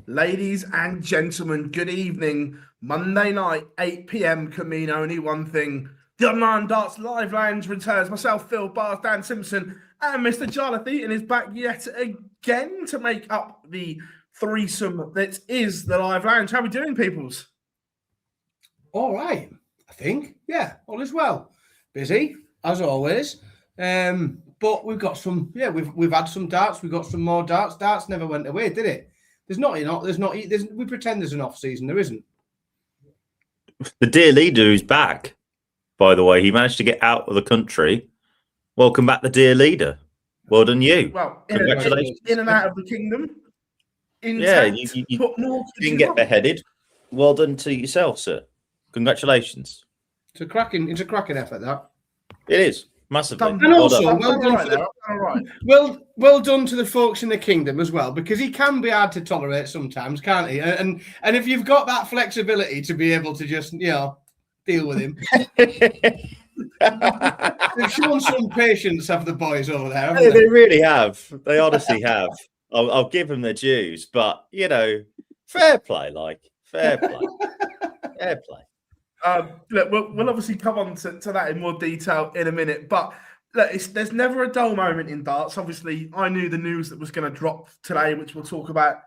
Ladies and gentlemen, good evening. Monday night, 8 p.m. can mean only one thing. The Online Darts Live Lounge returns. Myself, Phil Bars, Dan Simpson, and Mr. Jonathan Eaton is back yet again to make up the threesome that is the Live Lounge. How are we doing, peoples? All right, I think. Yeah, all is well. Busy, as always. But we've got some, we've had some darts. We've got some more darts. Darts never went away, did it? We pretend there's an off season. There isn't. The dear leader is back, by the way. He managed to get out of the country. Welcome back, the dear leader. Well done, you. Well, congratulations. In and out of the kingdom. You didn't get beheaded. Well done to yourself, sir. Congratulations. It's a cracking effort, that. It is. Massively. And also, well done to the folks in the kingdom as well, because he can be hard to tolerate sometimes, can't he? And if you've got that flexibility to be able to just, deal with him. They've shown some patience, have the boys over there, haven't they? They really have. They honestly have. I'll give them their dues, but, fair play, fair play. Fair play. Look, we'll obviously come on to that in more detail in a minute, but look, there's never a dull moment in darts. Obviously, I knew the news that was going to drop today, which we'll talk about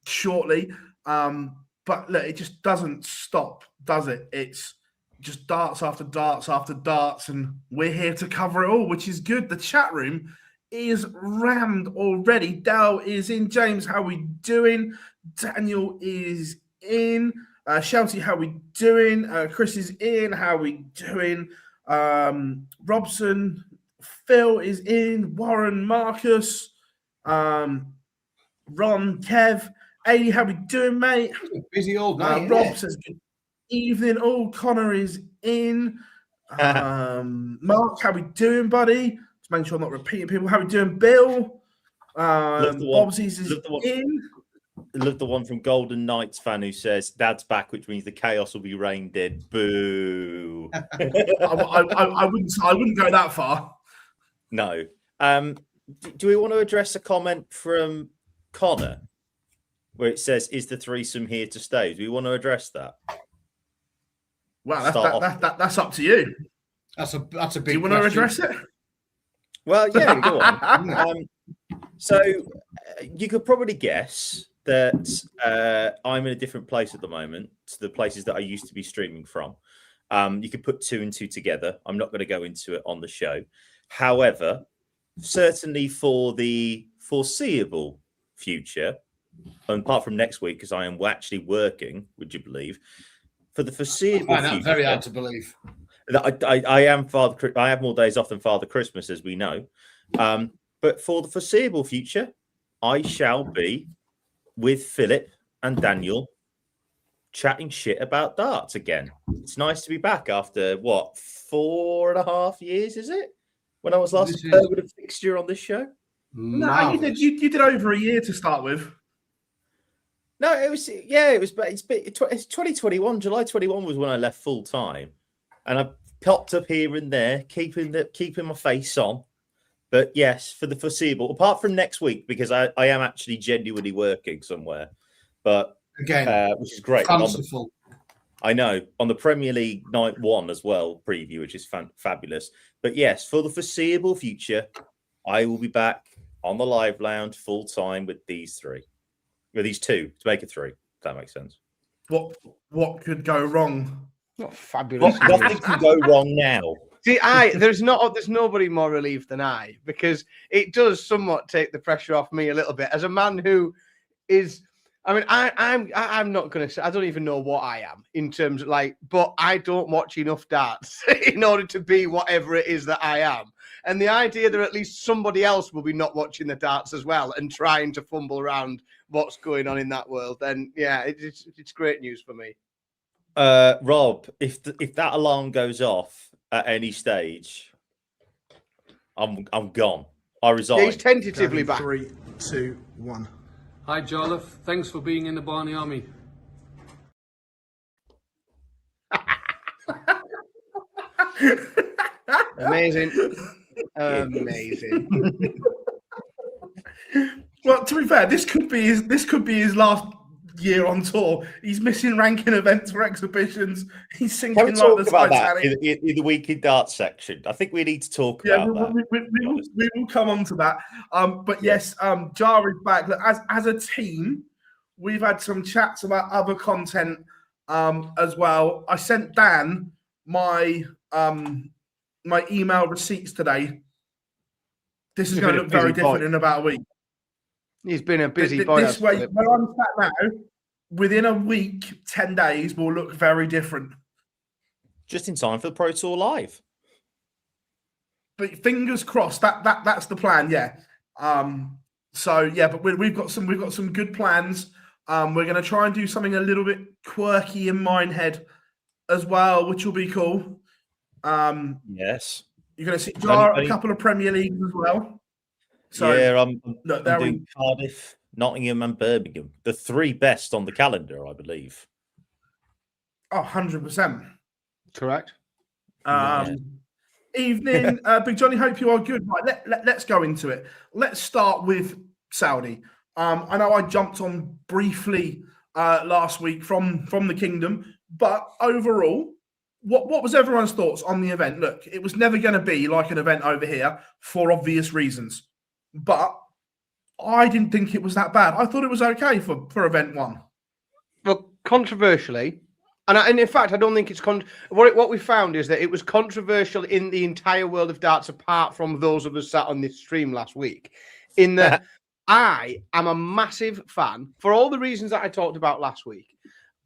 shortly. But look, it just doesn't stop, does it? It's just darts after darts after darts, and we're here to cover it all, which is good. The chat room is rammed already. Dal is in. James, how we doing? Daniel is in. Shelty, how we doing? Chris is in. How we doing? Robson, Phil is in. Warren, Marcus, Ron, Kev, Ailey, how we doing, mate? Busy old night. Rob says good evening. Oh, Connor is in. Mark, how we doing, buddy? Just make sure I'm not repeating people. How we doing, Bill? Bobsy's is in. I love the one from Golden Knights fan who says, Dad's back, which means the chaos will be reined in. Boo. I wouldn't go that far. No. Do we want to address a comment from Connor where it says, is the threesome here to stay? Do we want to address that? Well, that's up to you. That's a big Do you want to address it? Well, yeah, go on. So you could probably guess that I'm in a different place at the moment to the places that I used to be streaming from. You could put two and two together. I'm not going to go into it on the show. However, certainly for the foreseeable future, and apart from next week, because I am actually working, would you believe? For the foreseeable future, that's very hard to believe. I have more days off than Father Christmas, as we know. But for the foreseeable future, I shall be with Philip and Daniel chatting shit about darts again. It's nice to be back after, 4.5 years, is it? When I was last with a fixture on this show? No, you did over a year to start with. No, it's 2021. July 21 was when I left full time. And I popped up here and there, keeping my face on. But yes, for the foreseeable, apart from next week, because I am actually genuinely working somewhere. But again, which is great. Fanciful. I know, on the Premier League night 1 as well, preview, which is fabulous. But yes, for the foreseeable future, I will be back on the Live Lounge full time with these two to make it 3. If that makes sense. What could go wrong? What fabulous! Nothing can go wrong now. See, there's nobody more relieved than I, because it does somewhat take the pressure off me a little bit as a man who is. I mean, I'm not going to say, I don't even know what I am in terms of but I don't watch enough darts in order to be whatever it is that I am. And the idea that at least somebody else will be not watching the darts as well and trying to fumble around what's going on in that world, then yeah, it's great news for me. Rob, if that alarm goes off at any stage, I'm gone. I resign. Yeah, he's tentatively back. 3, 2, 1. Hi, Jolliffe. Thanks for being in the Barney Army. Amazing. Amazing. Well, to be fair, this could be his last year on tour. He's missing ranking events for exhibitions. He's Can sinking we like talk the about that Titanic. in the weekly darts section? I think we need to talk Yeah, about that. we will come on to that. But yes, Jar is back. Look, as a team, we've had some chats about other content as well. I sent Dan my email receipts today. This is going to look very different in about a week. He's been a busy boy. This way, where I'm sat now, within a week, 10 days will look very different. Just in time for the Pro Tour Live. But fingers crossed, that's the plan, yeah. So yeah, but we've got some good plans. We're going to try and do something a little bit quirky in Minehead as well, which will be cool. Yes. You're going to see Jar a couple of Premier Leagues as well. So yeah, I'm doing Cardiff, Nottingham, and Birmingham. The 3 best on the calendar, I believe. Oh, 100%. Correct. Evening, Big Johnny. Hope you are good. Right, let's go into it. Let's start with Saudi. I know I jumped on briefly last week from the Kingdom, but overall, what was everyone's thoughts on the event? Look, it was never going to be like an event over here for obvious reasons, but I didn't think it was that bad. I thought it was okay for event 1. Well, controversially, and in fact, I don't think it's what we found is that it was controversial in the entire world of darts, apart from those of us sat on this stream last week. In that, I am a massive fan, for all the reasons that I talked about last week,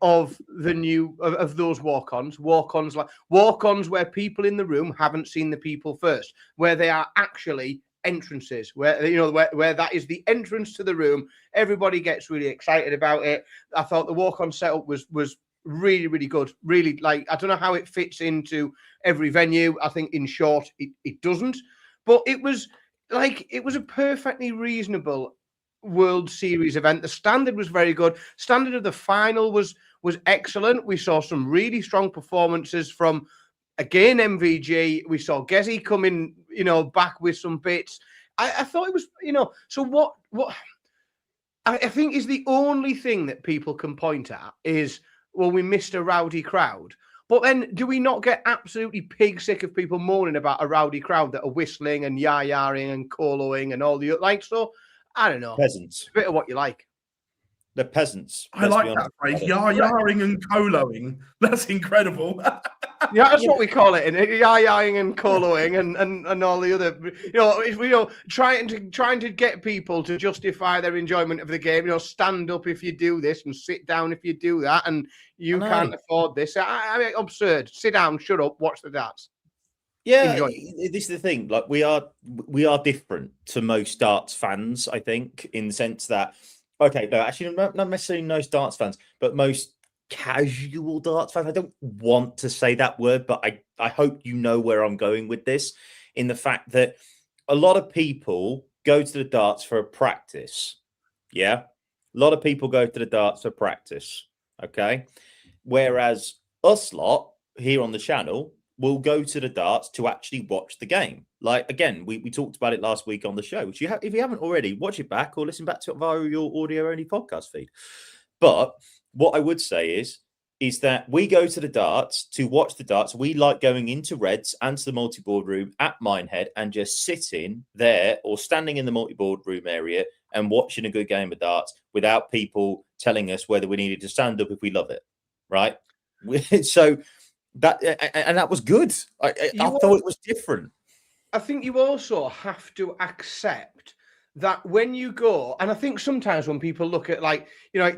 of those walk-ons where people in the room haven't seen the people first, where they are actually entrances, where that is the entrance to the room. Everybody gets really excited about it. I thought the walk-on setup was really, really good. Really, like, I don't know how it fits into every venue. I think in short, it doesn't. But it was a perfectly reasonable World Series event. The standard was very good. Standard of the final was excellent. We saw some really strong performances from, again, MVG. We saw Gezi come in, back with some bits. I thought it was, so what I think is the only thing that people can point at is, well, we missed a rowdy crowd. But then do we not get absolutely pig sick of people moaning about a rowdy crowd that are whistling and yah-yahing and coloing and all the so I don't know. Peasants. It's a bit of what you like. The peasants. I like that phrase, yah-yahing and coloing. That's incredible. Yeah, that's what we call it, yah-yahing and coloing and all the other, trying to get people to justify their enjoyment of the game. Stand up if you do this and sit down if you do that, and you can't afford this. I mean, absurd. Sit down, shut up, watch the darts. Yeah, this is the thing. Like, we are different to most darts fans, I think, in the sense that, okay, no, actually, not necessarily most darts fans, but most casual darts fans. I don't want to say that word, but I hope you know where I'm going with this, in the fact that a lot of people go to the darts for a practice. Yeah, a lot of people go to the darts for practice. Okay, whereas us lot here on the channel will go to the darts to actually watch the game. Like, again, we talked about it last week on the show, which if you haven't already, watch it back or listen back to it via your audio-only podcast feed. But what I would say is that we go to the darts to watch the darts. We like going into Reds and to the multi-board room at Minehead and just sitting there or standing in the multi-board room area and watching a good game of darts without people telling us whether we needed to stand up if we love it, right? So that was good. I thought it was different. I think you also have to accept that when you go, and I think sometimes when people look at like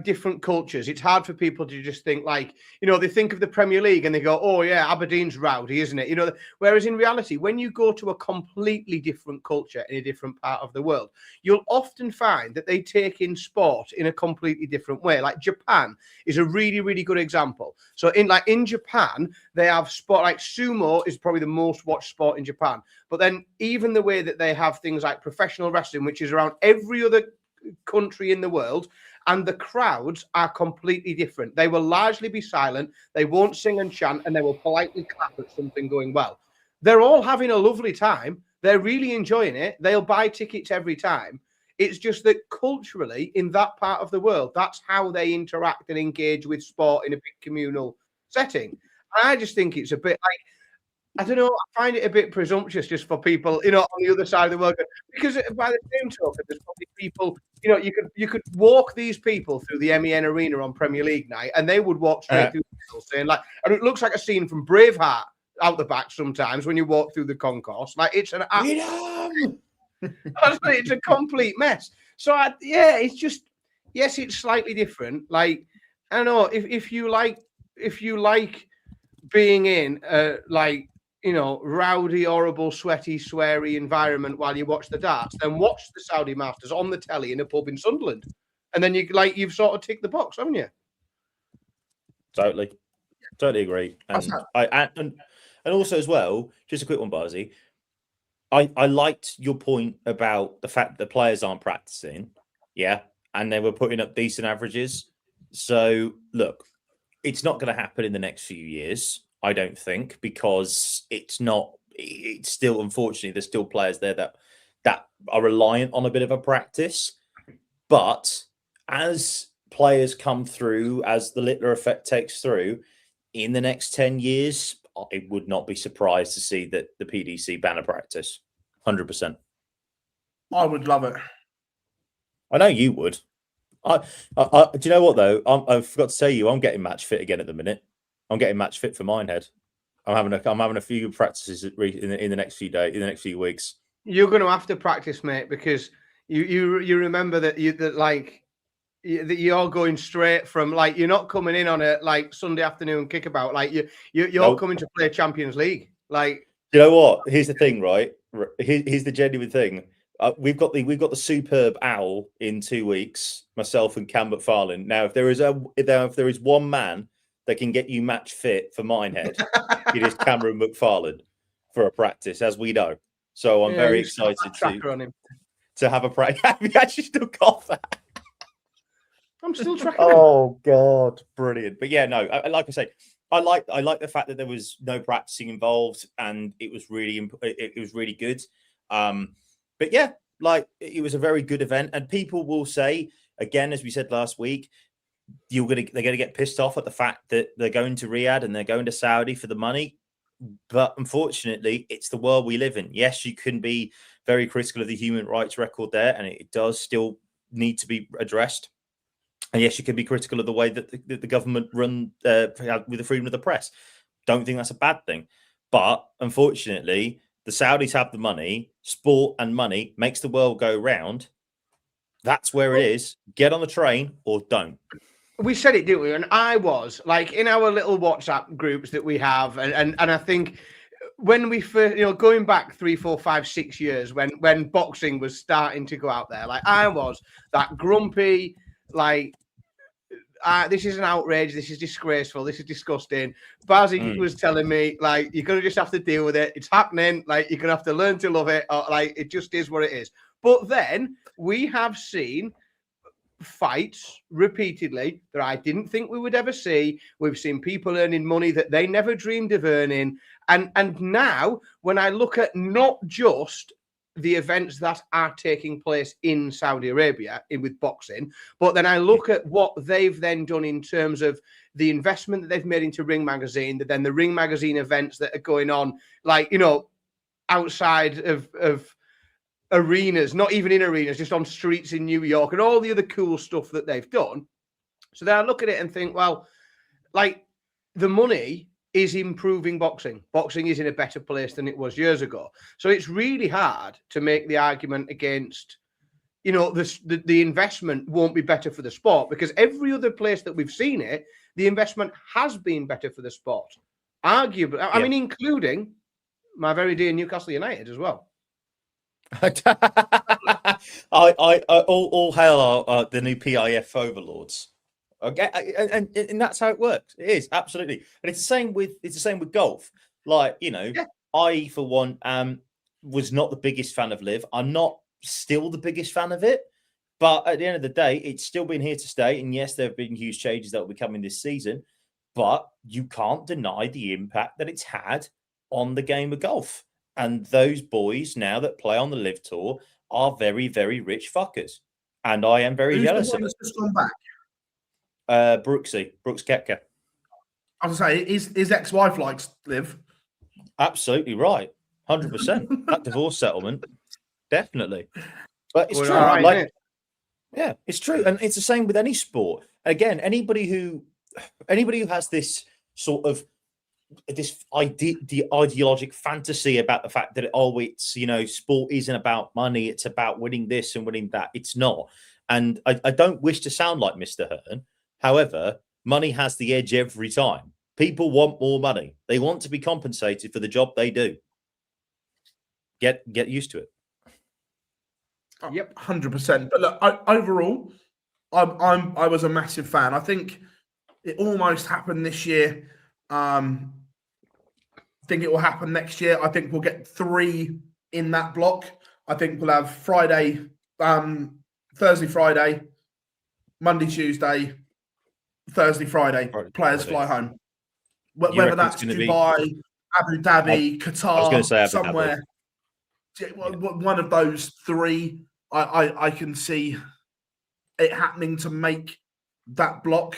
different cultures, it's hard for people to just think like, they think of the Premier League and they go, oh yeah, Aberdeen's rowdy, isn't it? Whereas in reality, when you go to a completely different culture in a different part of the world, you'll often find that they take in sport in a completely different way. Like Japan is a really, really good example. So in Japan, they have sport like sumo is probably the most watched sport in Japan. But then even the way that they have things like professional wrestling, which is around every other country in the world, and the crowds are completely different. They will largely be silent. They won't sing and chant, and they will politely clap at something going well. They're all having a lovely time. They're really enjoying it. They'll buy tickets every time. It's just that culturally, in that part of the world, that's how they interact and engage with sport in a big communal setting. And I just think it's a bit like, I don't know, I find it a bit presumptuous just for people, on the other side of the world. Because by the same token, there's probably people, you could walk these people through the MEN Arena on Premier League night, and they would walk straight through the middle saying, like, and it looks like a scene from Braveheart out the back sometimes when you walk through the concourse. Like, it's an Freedom! it's a complete mess. So, it's just, yes, it's slightly different. Like, I don't know, if you like being in, rowdy, horrible, sweaty, sweary environment while you watch the darts, then watch the Saudi Masters on the telly in a pub in Sunderland, and then you've sort of ticked the box, haven't you? Totally agree. And also as well, just a quick one, Barzy. I liked your point about the fact that the players aren't practicing, and they were putting up decent averages. So look, it's not going to happen in the next few years, I don't think, because it's still, unfortunately, there's still players there that are reliant on a bit of a practice. But as players come through, as the Littler effect takes through, in the next 10 years, I would not be surprised to see that the PDC ban a practice. 100%. I would love it. I know you would. Do you know what, though? I forgot to tell you, I'm getting match fit again at the minute. I'm getting match fit for Minehead. I'm having a few practices in the next few days, in the next few weeks. You're going to have to practice, mate, because you remember that you're going straight from, like, you're not coming in on a Sunday afternoon kickabout. Like you're coming to play Champions League. Like, you know what? Here's the thing, right? Here's the genuine thing. We've got the superb owl in 2 weeks. Myself and Cam McFarlane. Now, if there is one man that can get you match fit for Minehead, it is Cameron McFarlane for a practice, as we know. So I'm very excited to have a practice. Have you actually still got that? I'm still tracking. Oh God, brilliant! But yeah, no, like I say, I like the fact that there was no practicing involved, and it was really good. But yeah, like, it was a very good event, and people will say, again, as we said last week, they're going to get pissed off at the fact that they're going to Riyadh and they're going to Saudi for the money. But unfortunately, it's the world we live in. Yes, you can be very critical of the human rights record there, and it does still need to be addressed. And yes, you can be critical of the way that the government run with the freedom of the press. Don't think that's a bad thing. But unfortunately, the Saudis have the money. Sport and money makes the world go round. That's where it is. Get on the train or don't. We said it, didn't we? And I was, like, in our little WhatsApp groups that we have, and I think when we first, going back 3, 4, 5, 6 years, when boxing was starting to go out there, like, I was that grumpy, like, this is an outrage, this is disgraceful, this is disgusting. Bazzi was telling me, like, you're going to just have to deal with it. It's happening. Like, you're going to have to learn to love it. Or, like, it just is what it is. But then we have seen fights repeatedly that I didn't think we would ever see. We've seen people earning money that they never dreamed of earning. And now, when I look at not just the events that are taking place in Saudi Arabia with boxing, but then I look at what they've then done in terms of the investment that they've made into Ring Magazine, that then the Ring Magazine events that are going on, like, outside of arenas, not even in arenas, just on streets in New York, and all the other cool stuff that they've done. So then I look at it and think, well, like, the money is improving boxing. Boxing is in a better place than it was years ago. So it's really hard to make the argument against, the investment won't be better for the sport, because every other place that we've seen it, the investment has been better for the sport. Arguably, I mean, including my very dear Newcastle United as well. All hail the new PIF overlords. Okay, and that's how it works. It is, absolutely, and it's the same with golf. Like, I, for one, was not the biggest fan of Live. I'm not still the biggest fan of it, but at the end of the day, it's still been here to stay. And yes, there have been huge changes that will be coming this season, but you can't deny the impact that it's had on the game of golf. And those boys now that play on the Live Tour are very, very rich fuckers. And I am very Who's jealous the of one it. that's just gone back? Brooks Koepka. I was gonna say, his ex-wife likes Liv. Absolutely right. 100%. That divorce settlement. Definitely. But it's Well, true. all right, like, innit? yeah, it's true. And it's the same with any sport. Again, anybody who has this sort of this the ideologic fantasy about the fact that it's sport isn't about money, it's about winning this and winning that. It's not. And I don't wish to sound like Mr. Hearn. However, money has the edge every time. People want more money. They want to be compensated for the job they do. Get used to it. Yep, 100%. But look, overall, I was a massive fan. I think it almost happened this year. I think it will happen next year. I think we'll get 3 in that block. I think we'll have Friday, Thursday, Friday, Monday, Tuesday, Thursday, Friday. Players fly home. Whether that's Dubai, Abu Dhabi, Qatar, I was going to say Abu somewhere. One of those 3, I can see it happening to make that block.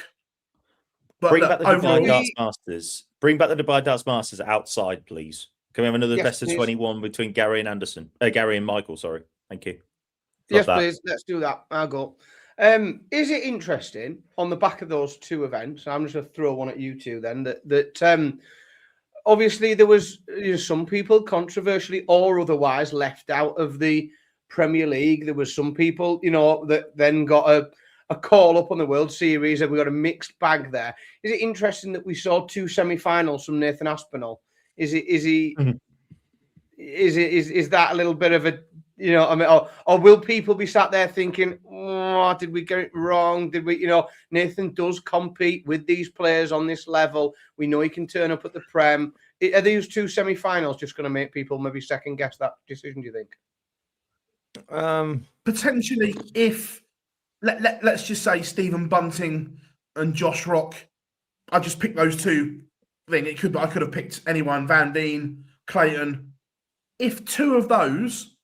But Bring back the Dubai overall, Darts Masters. Bring back the Dubai Darts Masters outside, please. Can we have another Yes, best of please. 21 between Gary and Michael? Sorry, thank you. Yes, Love that. please. Let's do that. I'll go. Is it interesting on the back of those 2 events? I'm just going to throw one at you two then. That obviously there was some people controversially or otherwise left out of the Premier League. There was some people, that then got a call up on the World Series, and we got a mixed bag there. Is it interesting that we saw 2 semi-finals from Nathan Aspinall? Is that a little bit of a, or will people be sat there thinking, oh, did we get it wrong? Did we, Nathan does compete with these players on this level. We know he can turn up at the Prem. Are these 2 semi-finals just going to make people maybe second guess that decision, do you think? potentially, if let's just say Stephen Bunting and Josh Rock, I just picked those 2. I could have picked anyone, Van Deen, Clayton. If 2 of those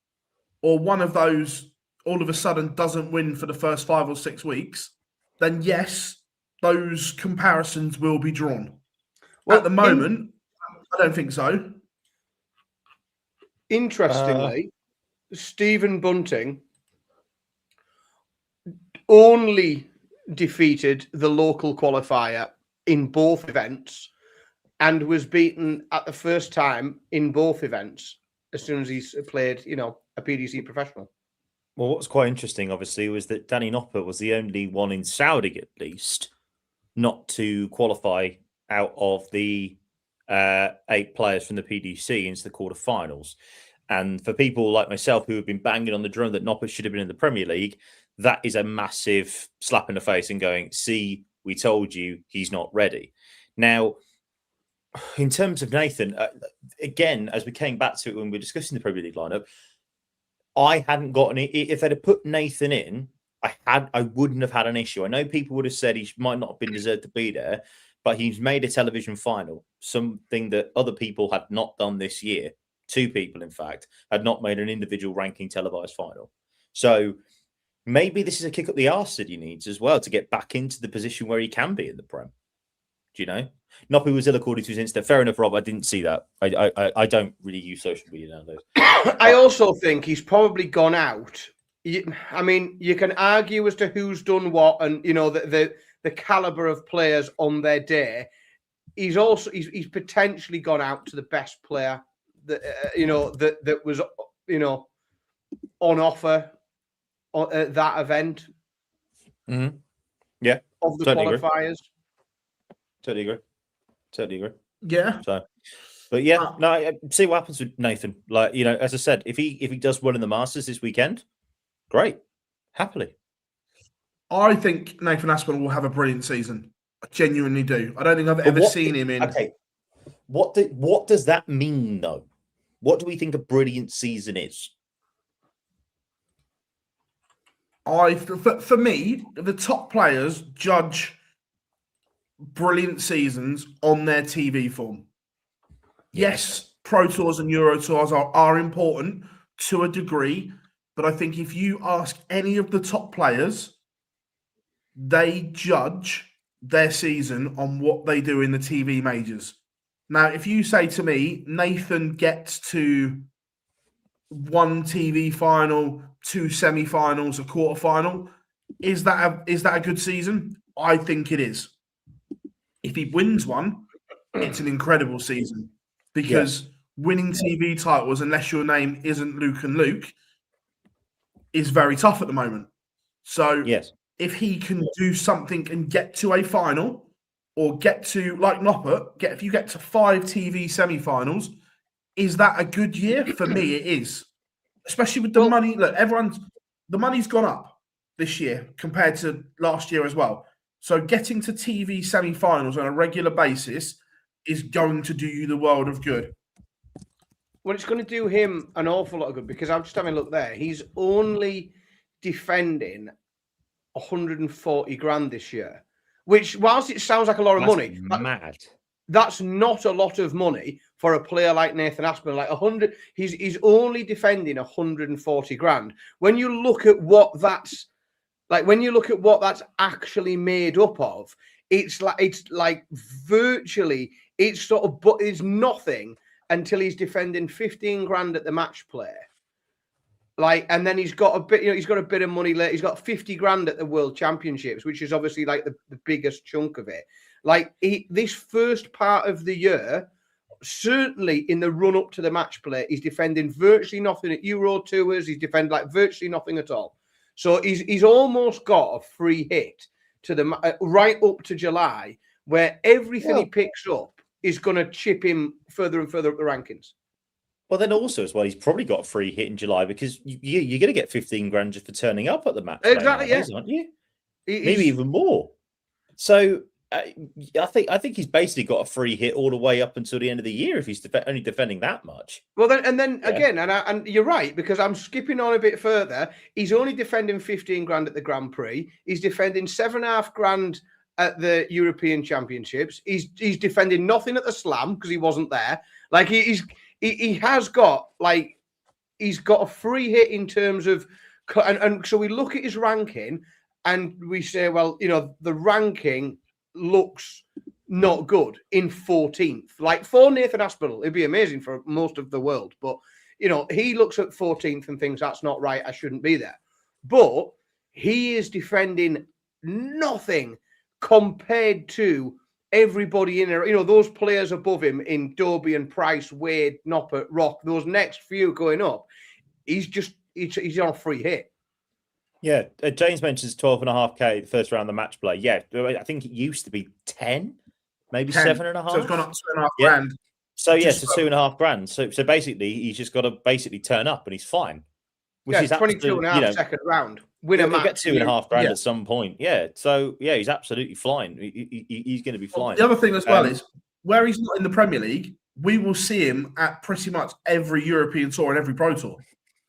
or one of those all of a sudden doesn't win for the first 5 or 6 weeks, then yes, those comparisons will be drawn. Well, at the moment, I don't think so. Interestingly, Stephen Bunting only defeated the local qualifier in both events and was beaten at the first time in both events as soon as he's played, a PDC professional. Well, what's quite interesting, obviously, was that Danny Nopper was the only one in Saudi, at least, not to qualify out of the 8 players from the PDC into the quarterfinals. And for people like myself who have been banging on the drum that Nopper should have been in the Premier League, that is a massive slap in the face and going, see, we told you he's not ready. Now, in terms of Nathan, again, as we came back to it when we were discussing the Premier League lineup, I hadn't got any. If they'd have put Nathan in, I wouldn't have had an issue. I know people would have said he might not have been deserved to be there, but he's made a television final, something that other people had not done this year. 2 people, in fact, had not made an individual ranking televised final. So maybe this is a kick up the arse that he needs as well to get back into the position where he can be in the Prem. Do you know? Noppy was ill according to his Insta. Fair enough, Rob. I didn't see that. I don't really use social media nowadays. I also think he's probably gone out. I mean, you can argue as to who's done what, and the caliber of players on their day. He's potentially gone out to the best player that that was on offer at that event. Mm-hmm. Yeah, of the totally qualifiers. Totally agree. Yeah. So, but yeah, no. See what happens with Nathan. Like as I said, if he does well in the Masters this weekend, great, happily. I think Nathan Aspinall will have a brilliant season. I genuinely do. I don't think I've ever seen him in. Okay, what does that mean though? What do we think a brilliant season is? For me, the top players judge brilliant seasons on their TV form. Yes, Pro Tours and Euro Tours are important to a degree, but I think if you ask any of the top players, they judge their season on what they do in the TV majors. Now, if you say to me, Nathan gets to 1 TV final, 2 semi-finals, a quarter-final, is that a good season? I think it is. If he wins one, it's an incredible season, because winning TV titles, unless your name isn't Luke and Luke, is very tough at the moment. So if he can do something and get to a final, or get to, like Noppert, if you get to 5 TV semi-finals, is that a good year? For me, it is. Especially with the money. Look, the money's gone up this year compared to last year as well. So getting to TV semi-finals on a regular basis is going to do you the world of good. Well, it's going to do him an awful lot of good, because I'm just having a look there. He's only defending 140 grand this year, which, whilst it sounds like a lot of money, mad. That's not a lot of money for a player like Nathan Aspinall. Like 100, he's only defending 140 grand. When you look at what that's actually made up of, it's like virtually it's nothing until he's defending 15 grand at the match play. And then he's got a bit, he's got a bit of money later. He's got 50 grand at the World Championships, which is obviously like the biggest chunk of it. This first part of the year, certainly in the run up to the match play, he's defending virtually nothing at Euro Tours. He's defending virtually nothing at all. So he's almost got a free hit to the right up to July, where everything he picks up is going to chip him further and further up the rankings. Well, then also as well, he's probably got a free hit in July, because you're going to get 15 grand just for turning up at the match. Exactly, nowadays, aren't you? Maybe even more. So I think he's basically got a free hit all the way up until the end of the year if he's only defending that much. Well, then again, and you're right, because I'm skipping on a bit further. He's only defending 15 grand at the Grand Prix. He's defending 7.5 grand at the European Championships. He's defending nothing at the Slam because he wasn't there. He has got he's got a free hit in terms of, and so we look at his ranking and we say, well, the ranking looks not good in 14th. For Nathan Aspinall, it'd be amazing for most of the world, but he looks at 14th and thinks that's not right. I shouldn't be there. But he is defending nothing compared to everybody in there, those players above him in Dobie and Price, Wade, Noppert, Rock, those next few going up, he's on a free hit. Yeah, James mentions 12.5k the first round of the match play. Yeah, I think it used to be 10, maybe 7.5. So it's gone up 2.5 grand. So yes, so 2.5 grand. So basically, he's just got to basically turn up and he's fine. Which is 22.5 second round. Win a match. He'll get 2.5 grand at some point. Yeah. So yeah, he's absolutely flying. He's going to be flying. The other thing as well is, where he's not in the Premier League, we will see him at pretty much every European tour and every Pro Tour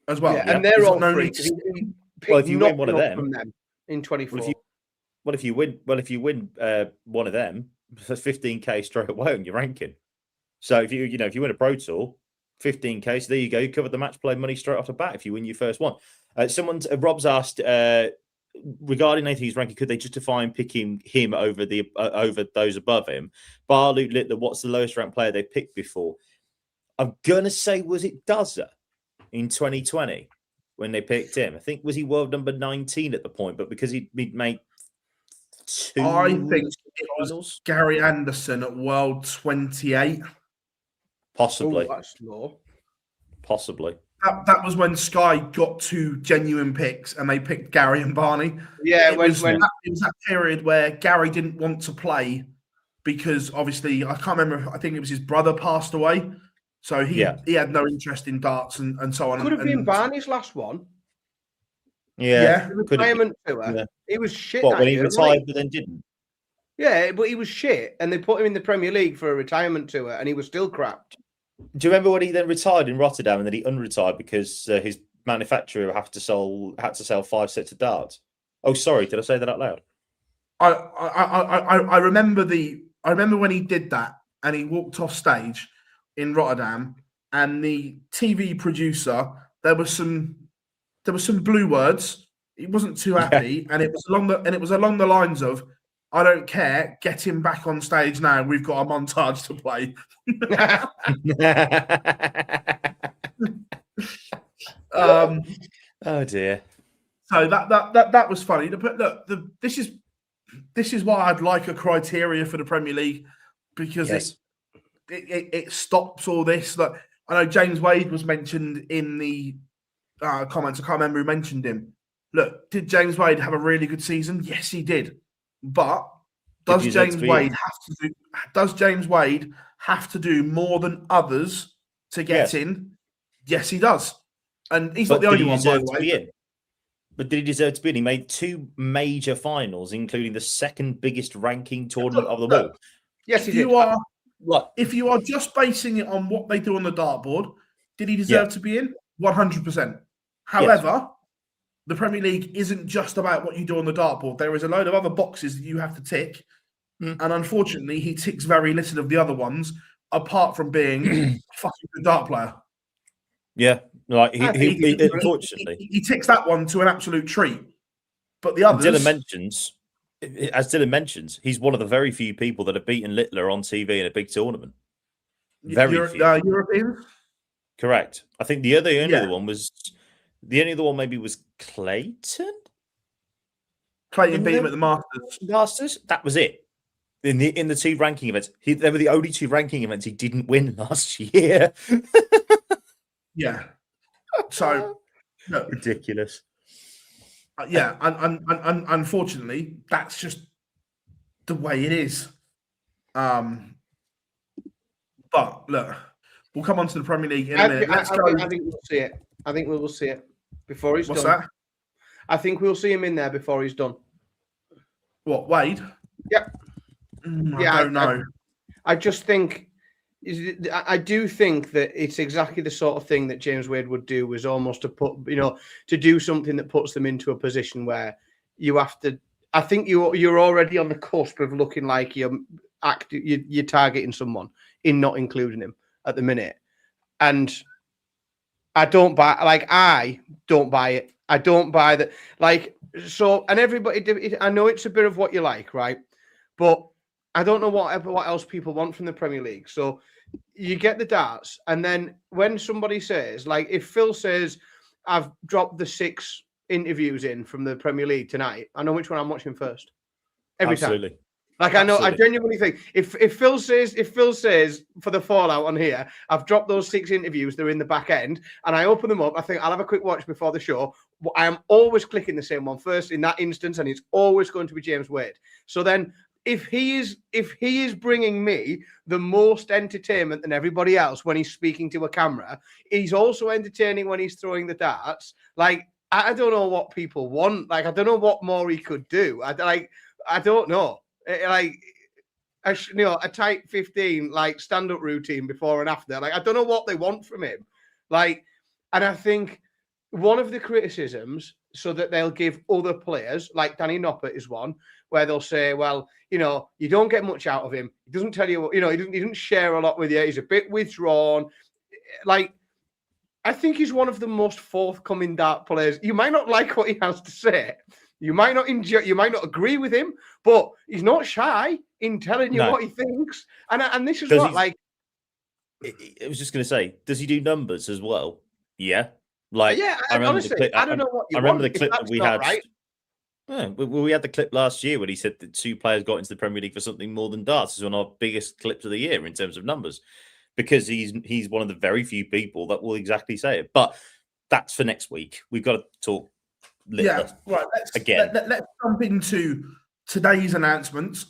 as well. Yeah, and they're all free. Well, if you win one of them in 24. If you win one of them, that's 15k straight away on your ranking. So if you win a Pro Tour, 15k, so there you go. You covered the match play money straight off the bat if you win your first one. Rob's asked regarding Nathan's ranking, could they justify picking him over those above him? Barloot Littler, what's the lowest ranked player they picked before? I'm gonna say, was it Duzza in 2020 when they picked him? I think, was he world number 19 at the point, but because he'd made 2. I think it was Gary Anderson at world 28. Possibly. Oh, that's low. Possibly. That was when Sky got 2 genuine picks and they picked Gary and Barney. Yeah, it was that period where Gary didn't want to play because obviously, I can't remember, I think it was his brother passed away. So he had no interest in darts and so on. Could have been Barney's last one. Yeah. The retirement tour. Yeah. He was shit. When he retired but then didn't? Yeah, but he was shit. And they put him in the Premier League for a retirement tour and he was still crap. Do you remember when he then retired in Rotterdam and then he unretired because his manufacturer had to sell 5 sets of darts? Oh, sorry, did I say that out loud? I remember when he did that and he walked off stage in Rotterdam and the TV producer, there was some there were some blue words. He wasn't too happy, and it was along the lines of, "I don't care. Get him back on stage now. We've got a montage to play." Oh dear. So that was funny. But look, this is why I'd like a criteria for the Premier League, because Yes. it stops all this. Like, I know James Wade was mentioned in the comments. I can't remember who mentioned him. Look, did James Wade have a really good season? Yes, he did. But does James Wade have to do more than others to get in? Yes, he does. And he's not the only one, by the way. But did he deserve to be in? He made 2 major finals, including the second biggest ranking tournament of them all. Yes, he did. If you are just basing it on what they do on the dartboard, did he deserve to be in? 100%. However, the Premier League isn't just about what you do on the dartboard. There is a load of other boxes that you have to tick. And unfortunately, he ticks very little of the other ones, apart from being a fucking good dart player. Yeah. Like he unfortunately. He ticks that one to an absolute treat. But the others... As Dylan mentions, he's one of the very few people that have beaten Littler on TV in a big tournament. Very few. European? Correct. I think the only other one maybe was Clayton. Clayton beat him at the Masters. That was it. In the 2 ranking events, they were the only 2 ranking events he didn't win last year. Yeah. So ridiculous. Unfortunately, that's just the way it is. But look, we'll come on to the Premier League in a minute. I think we'll see it. I think we will see it before he's done. What's that? I think we'll see him in there before he's done. What, Wade? Yep. I don't know. I just think... I do think that it's exactly the sort of thing that James Wade would do, was almost to put, to do something that puts them into a position where you have to. I think you're already on the cusp of looking like you're targeting someone in not including him at the minute, and I don't buy it. I don't buy that. So, and everybody, I know it's a bit of what you like, right? But I don't know what else people want from the Premier League. So you get the darts, and then when somebody says, like, if Phil says, "I've dropped the 6 interviews in from the Premier League tonight," I know which one I'm watching first. Every time. Like, I know, I genuinely think if Phil says for the fallout on here, "I've dropped those 6 interviews, they're in the back end," and I open them up, I think I'll have a quick watch before the show. I am always clicking the same one first in that instance, and it's always going to be James Wade. So then, if he is bringing me the most entertainment than everybody else when he's speaking to a camera, he's also entertaining when he's throwing the darts. Like, I don't know what people want. Like, I don't know what more he could do. I don't know. Like, a tight 15 stand-up routine before and after. Like, I don't know what they want from him. Like, and I think one of the criticisms, so that they'll give other players, like Danny Noppert is one, where they'll say, "Well, you don't get much out of him. He doesn't tell you, he doesn't share a lot with you. He's a bit withdrawn." Like, I think he's one of the most forthcoming dart players. You might not like what he has to say. You might not agree with him, but he's not shy in telling you what he thinks. And this is what, like, I was just going to say, does he do numbers as well? Yeah. Like, yeah, I remember honestly, the clip, I don't know what you I remember want, the clip that we had. Right. Yeah, we had the clip last year when he said that 2 players got into the Premier League for something more than darts. It's one of our biggest clips of the year in terms of numbers, because he's one of the very few people that will exactly say it. But that's for next week. We've got to talk. Right. Let's jump into today's announcements.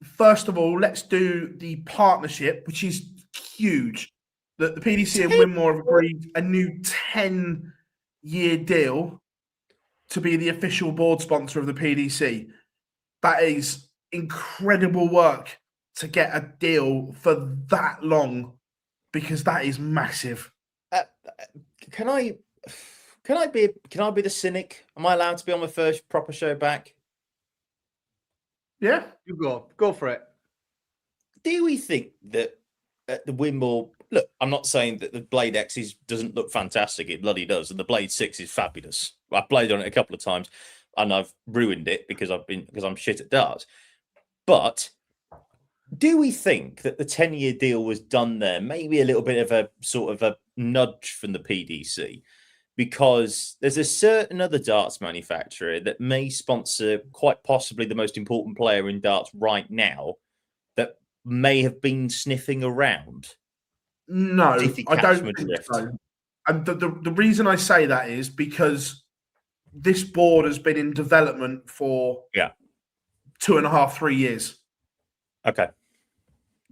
First of all, let's do the partnership, which is huge. That the PDC and Winmau have agreed a new 10-year deal to be the official board sponsor of the PDC. That is incredible work to get a deal for that long, because that is massive. Can I be the cynic? Am I allowed to be on my first proper show back? Yeah, you go for it. Do we think that the Winmau look, I'm not saying that the Blade X doesn't look fantastic. It bloody does, and the Blade 6 is fabulous. I played on it a couple of times, and I've ruined it because I'm shit at darts. But do we think that the 10-year deal was done there? Maybe a little bit of a sort of a nudge from the PDC, because there's a certain other darts manufacturer that may sponsor quite possibly the most important player in darts right now that may have been sniffing around. No, I don't think so. And the reason I say that is because this board has been in development for 2.5, 3 years. Okay.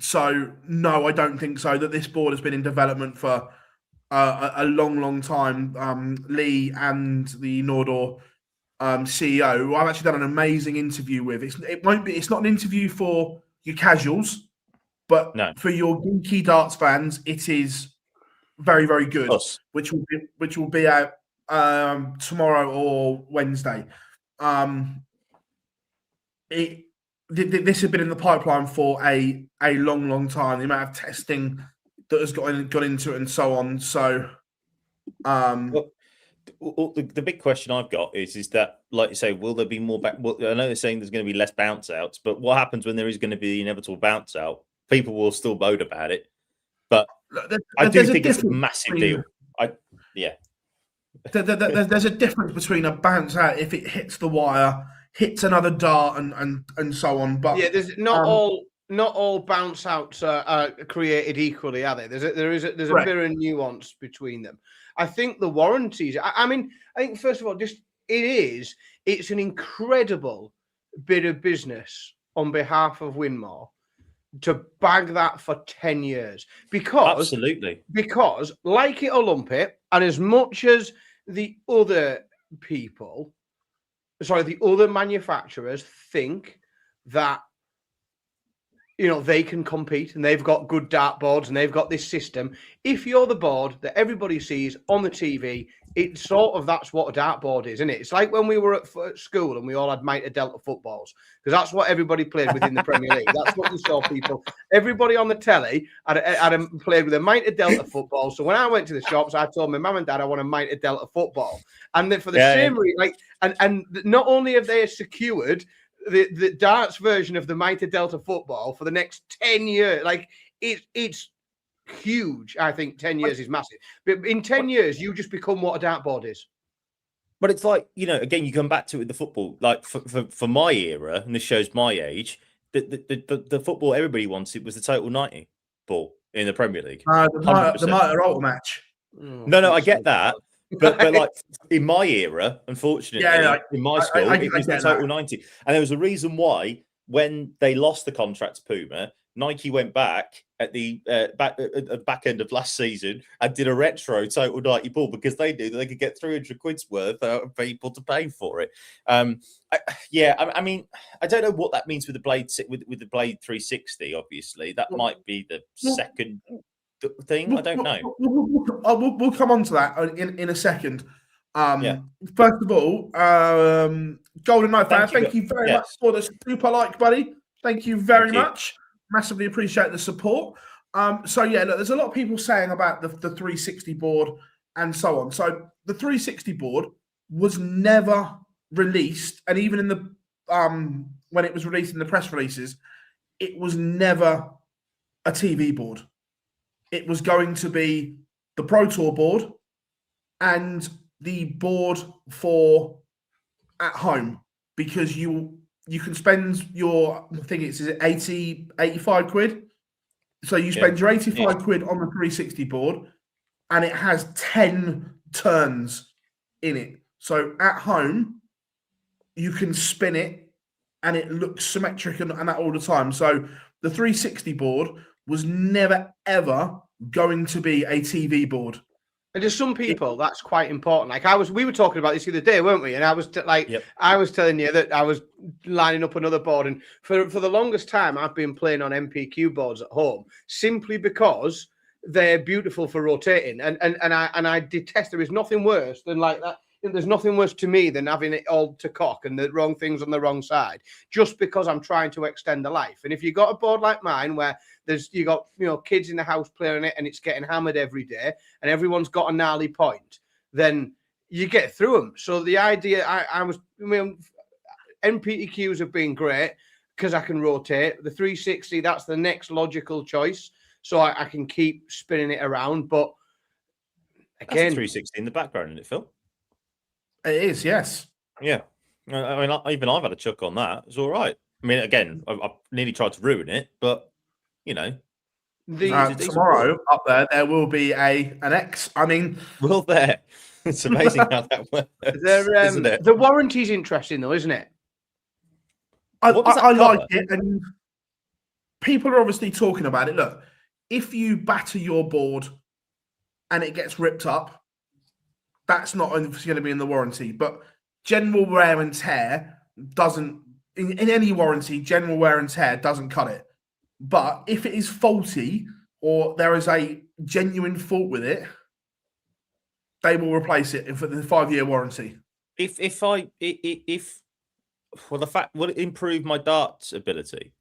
So, no, I don't think so. That this board has been in development for a long, long time. Lee and the Nordor CEO, who I've actually done an amazing interview with. It's not an interview for your casuals, but for your geeky darts fans, it is very, very good. Which will be out tomorrow or Wednesday. This has been in the pipeline for a long, long time. The amount of testing that has got into it and so on. So, the big question I've got is that, like you say, will there be more? I know they're saying there's going to be less bounce outs, but what happens when there is going to be the inevitable bounce out? People will still moan about it, but I do think it's a massive deal. There's a difference between a bounce out if it hits the wire, hits another dart, and so on. But there's not all bounce outs are created equally, are they? There's a bit of nuance between them. I think the warranties. I think first of all, it's an incredible bit of business on behalf of Winmau to bag that for 10 years because like it or lump it, and as much as the other manufacturers think that they can compete and they've got good dart boards and they've got this system. If you're the board that everybody sees on the TV, it's sort of that's what a dart board is, isn't it? It's like when we were at school and we all had Mitre Delta footballs, because that's what everybody played with in the Premier League. That's what you saw people. Everybody on the telly had played with a Mitre Delta football. So when I went to the shops, I told my mum and dad I want a Mitre Delta football, and then for the same reason, and not only have they secured the darts version of the Mitre Delta football for the next 10 years. It's huge. I think 10 years is massive. But in 10 years, you just become what a dartboard is. But it's like, again, you come back to it with the football. Like for my era, and this shows my age, the football everybody wanted was the total 90 ball in the Premier League. The Mitre Ultra match. No, I get that. But like in my era, unfortunately, in my school, it was the total 90. And there was a reason why when they lost the contract to Puma, Nike went back at the back end of last season and did a retro total 90 ball because they knew that they could get 300 quid's worth out of people to pay for it. I mean, I don't know what that means with the Blade with the Blade 360. Obviously, that might be the second thing. I don't know. We'll come on to that in a second. First of all, Golden Knife fan, thank you very much for the super like, buddy. Thank you very much. Massively appreciate the support. Look, there's a lot of people saying about the 360 board and so on. So the 360 board was never released, and even in the when it was released in the press releases, it was never a TV board. It was going to be the Pro Tour board and the board for at home, because you can spend your, I think it's 85 quid. So you spend your 85 quid on the 360 board and it has 10 turns in it. So at home, you can spin it and it looks symmetric and that all the time. So the 360 board was never, ever going to be a TV board. And to some people, that's quite important. We were talking about this the other day, weren't we? And I was I was telling you that I was lining up another board, and for the longest time, I've been playing on MPQ boards at home simply because they're beautiful for rotating. And I detest. There is nothing worse than like that. there's nothing worse to me than having it all to cock and the wrong things on the wrong side, just because I'm trying to extend the life. And if you got a board like mine where you got kids in the house playing it and it's getting hammered every day and everyone's got a gnarly point, then you get through them. So the idea, NPTQs have been great because I can rotate. The 360, that's the next logical choice. So I can keep spinning it around. But again, 360 in the background, isn't it, Phil? It is, yes. Yeah. I mean, even I've had a chuck on that. It's all right. I mean, again, I've nearly tried to ruin it, but, tomorrow up there will be an X. I mean, well, there. It's amazing how that works, isn't it? The warranty's interesting, though, isn't it? I like it, and people are obviously talking about it. Look, if you batter your board and it gets ripped up, that's not going to be in the warranty. But general wear and tear doesn't, in any warranty, general wear and tear doesn't cut it. But if it is faulty or there is a genuine fault with it, they will replace it for the 5-year warranty. Well, the fact will it improve my darts ability?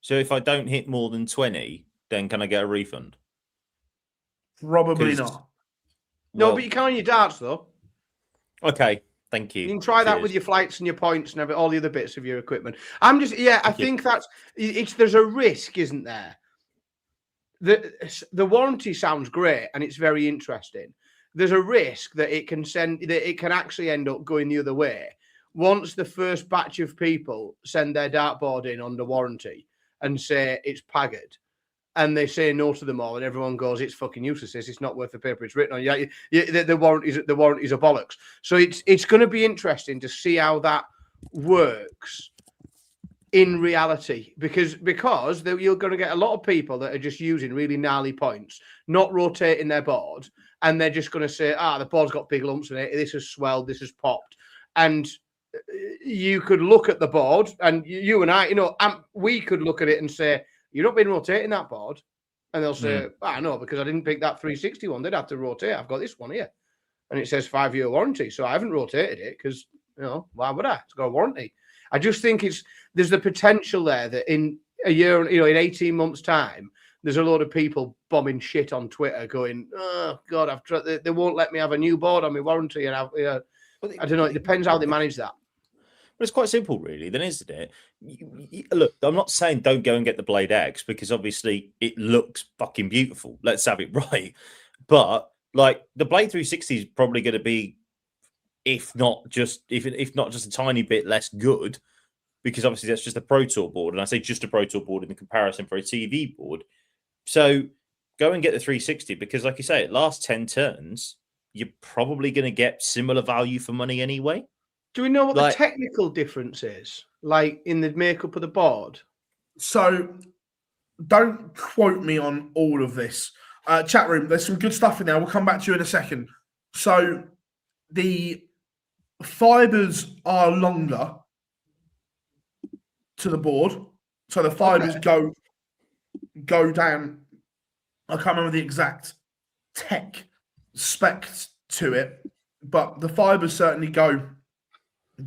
So if I don't hit more than 20, then can I get a refund? Probably not. No, but you can on your darts though. Okay, thank you. You can try that with your flights and your points and all the other bits of your equipment. I think there's a risk, isn't there? The warranty sounds great and it's very interesting. There's a risk that it can actually end up going the other way. Once the first batch of people send their dartboard in under warranty and say it's pagged, and they say no to them all, and everyone goes, "It's fucking useless. It's not worth the paper it's written on." Yeah, the warranties are bollocks. So it's going to be interesting to see how that works in reality, because you're going to get a lot of people that are just using really gnarly points, not rotating their board, and they're just going to say, the board's got big lumps in it. This has swelled. This has popped, and you could look at the board, and you and I, we could look at it and say, "You've not been rotating that board," and they'll say, "No, because I didn't pick that 360 one. They'd have to rotate. I've got this one here, and it says 5-year warranty, so I haven't rotated it because why would I? It's got a warranty." I just think there's the potential there that in a year, in 18 months' time, there's a lot of people bombing shit on Twitter, going, "Oh God, I've tried. They won't let me have a new board on my warranty," and I don't know. It depends how they manage that. But it's quite simple, really, then, isn't it? Look, I'm not saying don't go and get the Blade X because obviously it looks fucking beautiful. Let's have it right. But like the Blade 360 is probably going to be, if not just a tiny bit less good, because obviously that's just a Pro Tour board, and I say just a Pro Tour board in the comparison for a TV board. So go and get the 360 because, like you say, it lasts 10 turns. You're probably going to get similar value for money anyway. Do we know what the technical difference is, like in the makeup of the board? So don't quote me on all of this. Chat room, there's some good stuff in there. We'll come back to you in a second. So the fibers are longer to the board. So the fibers go down. I can't remember the exact tech specs to it, but the fibers certainly go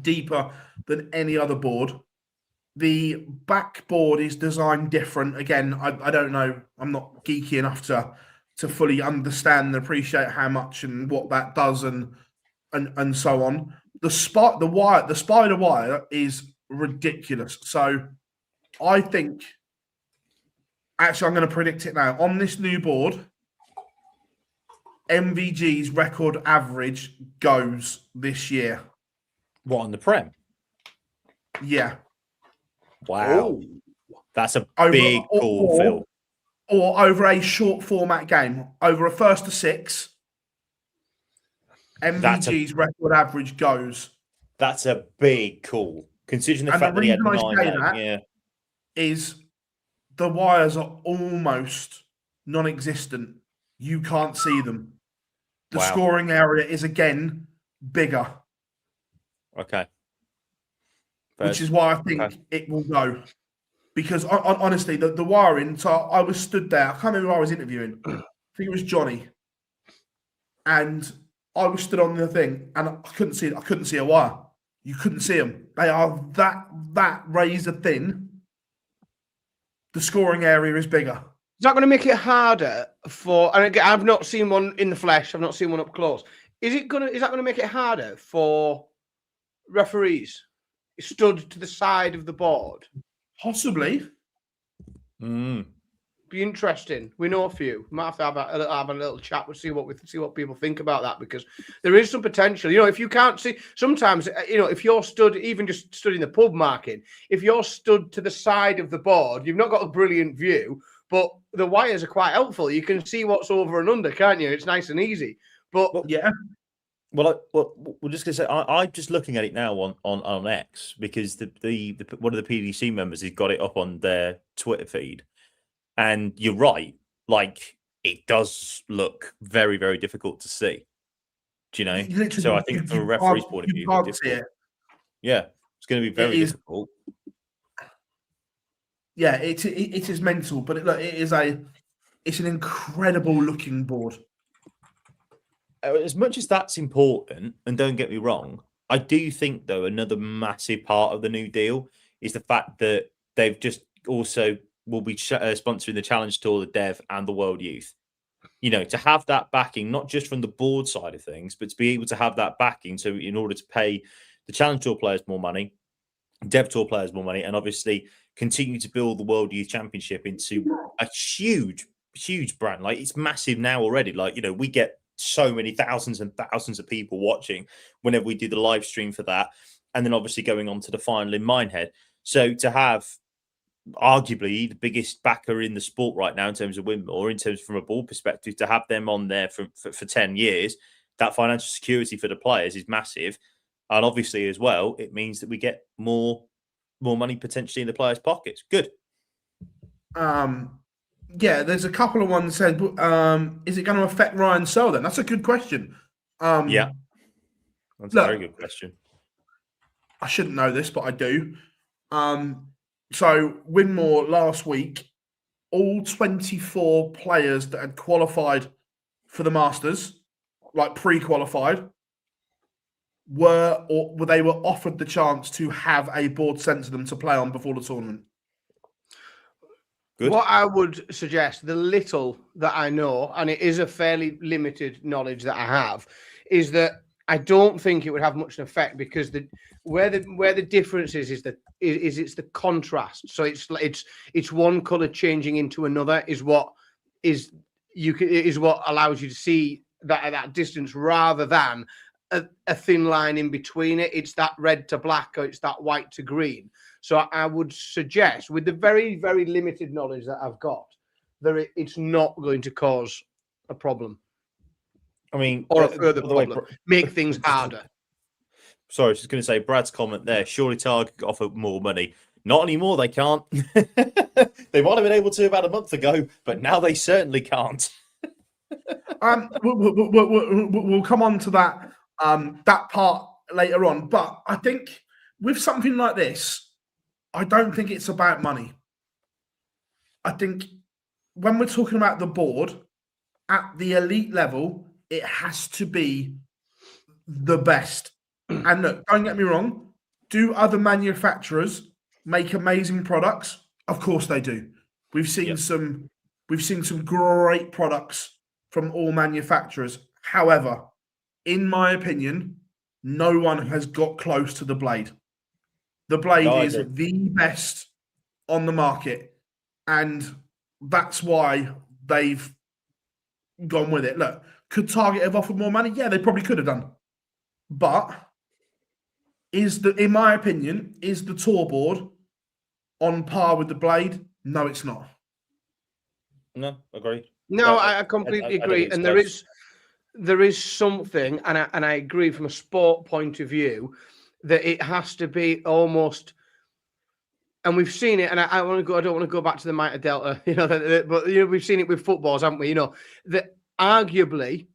deeper than any other board. The backboard is designed different. Again, I don't know. I'm not geeky enough to fully understand and appreciate how much and what that does and so on. The spider wire is ridiculous. So I think, actually, I'm going to predict it now. On this new board, MVG's record average goes this year. What, on the Prem? Yeah. Wow. That's a big call, Phil. Or over a short format game, over a 1st to 6, MVG's record average goes. That's a big call, considering the fact that he had 9 is the wires are almost non-existent. You can't see them. The scoring area is again bigger. Okay. Which is why I think it will go. Because honestly, the wiring, so I was stood there, I can't remember who I was interviewing. I think it was Johnny. And I was stood on the thing and I couldn't see it. I couldn't see a wire. You couldn't see them. They are that razor thin. The scoring area is bigger. Is that going to make it harder for? And again, I've not seen one in the flesh. I've not seen one up close. Is that going to make it harder for referees stood to the side of the board? Possibly. Be interesting. We know a few. We might have to have a little chat. We'll see what people think about that, because there is some potential. You know, if you can't see, sometimes, you know, if you're stood, even just stood in the pub market, if you're stood to the side of the board, you've not got a brilliant view, but the wires are quite helpful. You can see what's over and under, can't you? It's nice and easy. But yeah. Well, we're just going to say, I'm just looking at it now on X, because the one of the PDC members has got it up on their Twitter feed. And you're right, like, it does look very, very difficult to see. Do you know? So I think from a referee's point of view, yeah, it's going to be very difficult. Yeah, it is mental, but it's an incredible looking board. As much as that's important, and don't get me wrong, I do think, though, another massive part of the new deal is the fact that they've just also will be sponsoring the Challenge Tour, the Dev, and the World Youth. You know, to have that backing, not just from the board side of things, but to be able to have that backing. So in order to pay the Challenge Tour players more money, Dev Tour players more money, and obviously continue to build the World Youth Championship into a huge, huge brand. Like, it's massive now already. Like, you know, we get so many thousands and thousands of people watching whenever we do the live stream for that. And then obviously going on to the final in Minehead. So to have arguably the biggest backer in the sport right now in terms of Winmau, or in terms from a board perspective, to have them on there for 10 years, that financial security for the players is massive. And obviously as well, it means that we get more money potentially in the players' pockets. Good. Yeah, there's a couple of ones said, is it going to affect Ryan Searle then? That's a good question. Yeah, that's a very good question. I shouldn't know this, but I do. So Winmau last week, all 24 players that had qualified for the Masters, like pre-qualified, were offered the chance to have a board sent to them to play on before the tournament. Good. What I would suggest, the little that I know, and it is a fairly limited knowledge that I have, is that I don't think it would have much an effect, because where the difference is it's the contrast. So it's one color changing into another is what allows you to see that at that distance, rather than a thin line in between it. It's that red to black, or it's that white to green. So I would suggest, with the very, very limited knowledge that I've got, that it's not going to cause a problem. I mean, or a further problem. Make things harder. Sorry, I was just going to say, Brad's comment there. Surely Target could offer more money. Not anymore, they can't. They might have been able to about a month ago, but now they certainly can't. We'll come on to that that part later on. But I think with something like this, I don't think it's about money. I think when we're talking about the board, at the elite level, it has to be the best. And look, don't get me wrong, do other manufacturers make amazing products? Of course they do. We've seen some great products from all manufacturers. However, in my opinion, no one has got close to the Blade. The Blade is the best on the market, and that's why they've gone with it. Look, could Target have offered more money? Yeah, they probably could have done. But in my opinion, is the Tour board on par with the Blade? No, it's not. No, agree. No, I completely agree. And there is something, and I agree from a sport point of view, that it has to be almost, and we've seen it. And I don't want to go back to the Mitre Delta, but we've seen it with footballs, haven't we? That arguably,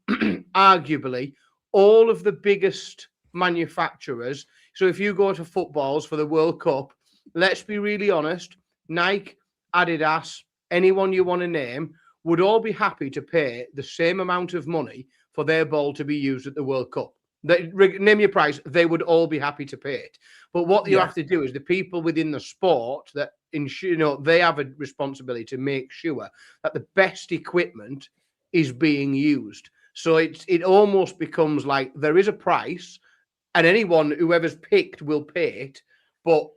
all of the biggest manufacturers. So if you go to footballs for the World Cup, let's be really honest, Nike, Adidas, anyone you want to name, would all be happy to pay the same amount of money for their ball to be used at the World Cup. Name your price, they would all be happy to pay it. But what you have to do is the people within the sport that they have a responsibility to make sure that the best equipment is being used. So it almost becomes like there is a price, and whoever's picked will pay it, but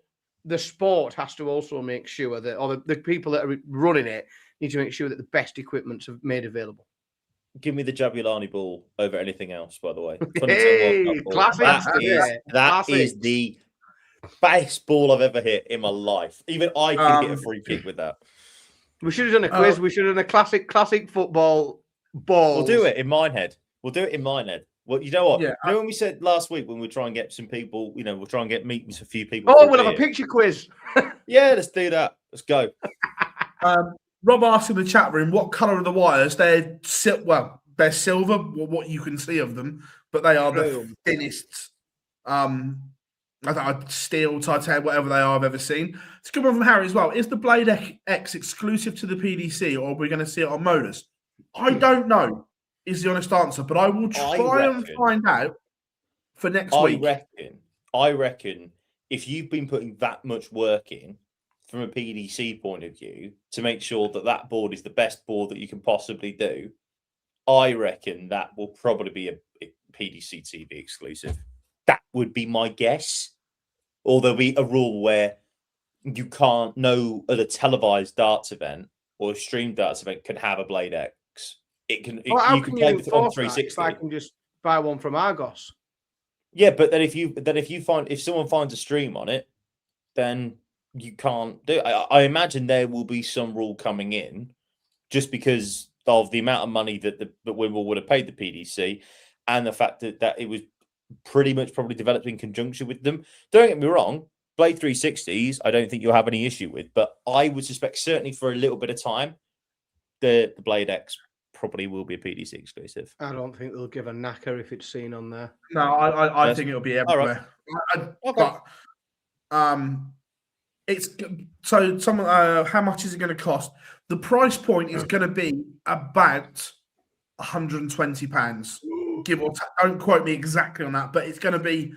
the sport has to also make sure that, or the people that are running it need to make sure that the best equipment's made available. Give me the Jabulani ball over anything else, by the way. Hey, classics. That is the best ball I've ever hit in my life. Even I could hit a free kick with that. We should have done a quiz. We should have done a classic football ball. We'll do it in Minehead. Well, you know what? Yeah, you know when we said last week when we'll try and get some people, we'll try and get meetings for a few people. Oh, we'll have a picture quiz. Yeah, let's do that. Let's go. Rob asked in the chat room, what colour are the wires? They're silver, what you can see of them, but they are the thinnest steel, titanium, whatever they are I've ever seen. It's a good one from Harry as well. Is the Blade X exclusive to the PDC, or are we going to see it on modus? I don't know, is the honest answer, but I will try and find out for next week. I reckon if you've been putting that much work in from a PDC point of view to make sure that board is the best board that you can possibly do, I reckon that will probably be a PDC TV exclusive. That would be my guess. Or there'll be a rule where you can't, no other televised darts event or a streamed darts event can have a Blade X. You can play with it on 360. If I can just buy one from Argos. Yeah, but then if someone finds a stream on it, then you can't do it. I imagine there will be some rule coming in just because of the amount of money that Winmau would have paid the PDC and the fact that it was pretty much probably developed in conjunction with them. Don't get me wrong, Blade 360s, I don't think you'll have any issue with, but I would suspect certainly for a little bit of time, the Blade X probably will be a PDC exclusive. I don't think they'll give a knacker if it's seen on there. No, I think it'll be everywhere. Right. But it's so how much is it going to cost? The price point is going to be about £120, give or take. Don't quote me exactly on that, but it's going to be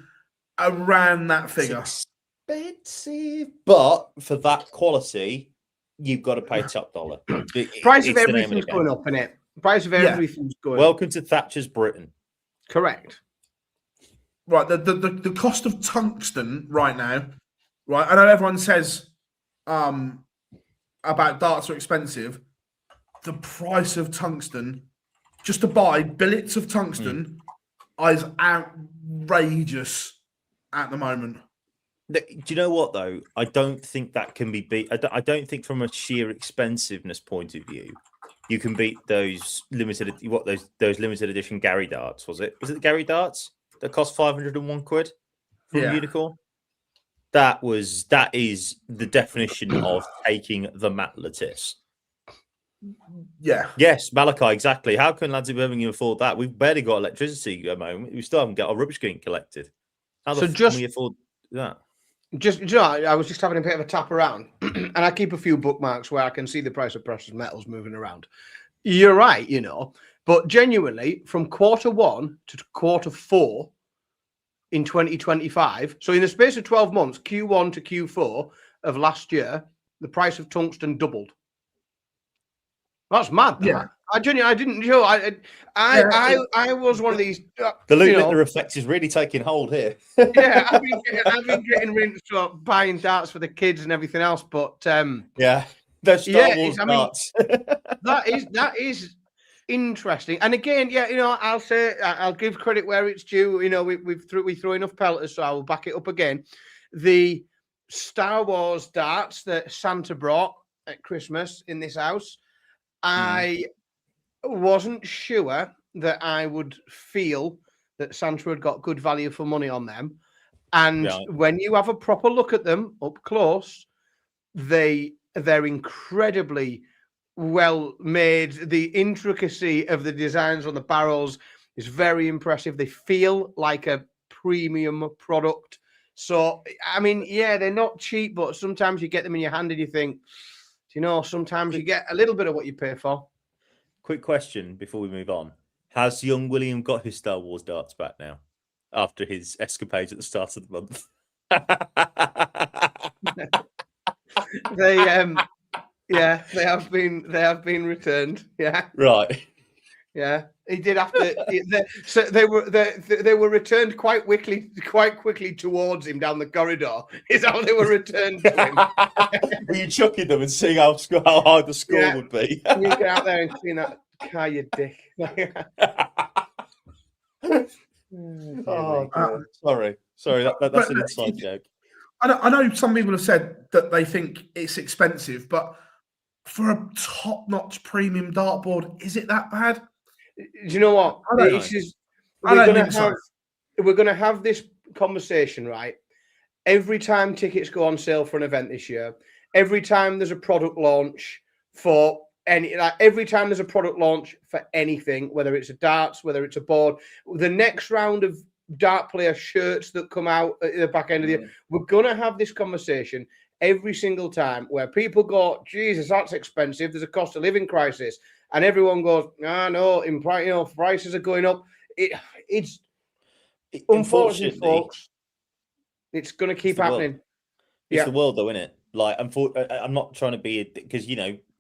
around that figure. It's expensive, but for that quality, you've got to pay top dollar. Price of everything's going up, innit? Price of everything's going up. Welcome to Thatcher's Britain. Correct. Right, the cost of tungsten right now, right? I know everyone says about darts are expensive. The price of tungsten, just to buy billets of tungsten, is outrageous at the moment. Do you know what though? I don't think that can be beat. I don't think from a sheer expensiveness point of view, you can beat those limited limited edition Gary darts. Was it the Gary darts that cost 501 quid from Unicorn? That is the definition of taking the Matlatis. Yeah. Yes, Malachi, exactly. How can lads in Birmingham afford that? We've barely got electricity at the moment. We still haven't got our rubbish getting collected. How the fuck can we afford that? I was just having a bit of a tap around, and I keep a few bookmarks where I can see the price of precious metals moving around. You're right, but genuinely, from Q1 to Q4 in 2025, so in the space of 12 months, Q1 to Q4 of last year, the price of tungsten doubled. That's mad. Yeah. I didn't know. I was one of these. The Lunar effect is really taking hold here. Yeah, I've been getting into buying darts for the kids and everything else, but those Star Wars darts. That is interesting. And again, I'll give credit where it's due. We throw enough pelters, so I will back it up again. The Star Wars darts that Santa brought at Christmas in this house, I wasn't sure that I would feel that Santa had got good value for money on them. And when you have a proper look at them up close, they're incredibly well made. The intricacy of the designs on the barrels is very impressive. They feel like a premium product. So, I mean, they're not cheap, but sometimes you get them in your hand and you think, sometimes you get a little bit of what you pay for. Quick question before we move on. Has young William got his Star Wars darts back now after his escapades at the start of the month? They yeah, they have been returned. Yeah, Right. yeah. He did have to. So they were returned quite quickly towards him down the corridor. Is how they were returned to him. Were you chucking them and seeing how hard the score Yeah. would be? You get out there and clean that car, you dick. Oh, sorry. That's an inside joke. I know some people have said that they think it's expensive, but for a top-notch premium dartboard, is it that bad? Do you know what? I don't know. This is, I we're don't gonna think so. have we're gonna have this conversation, right? Every time tickets go on sale for an event this year, every time there's a product launch for every time there's a product launch for anything, whether it's a darts, whether it's a board, the next round of dart player shirts that come out at the back end of the year, we're gonna have this conversation every single time where people go, Jesus, that's expensive. There's a cost of living crisis, and everyone goes, no, prices are going up. It's unfortunately, folks, it's going to keep happening. It's the world, though, isn't it? Like, I'm not trying to be, because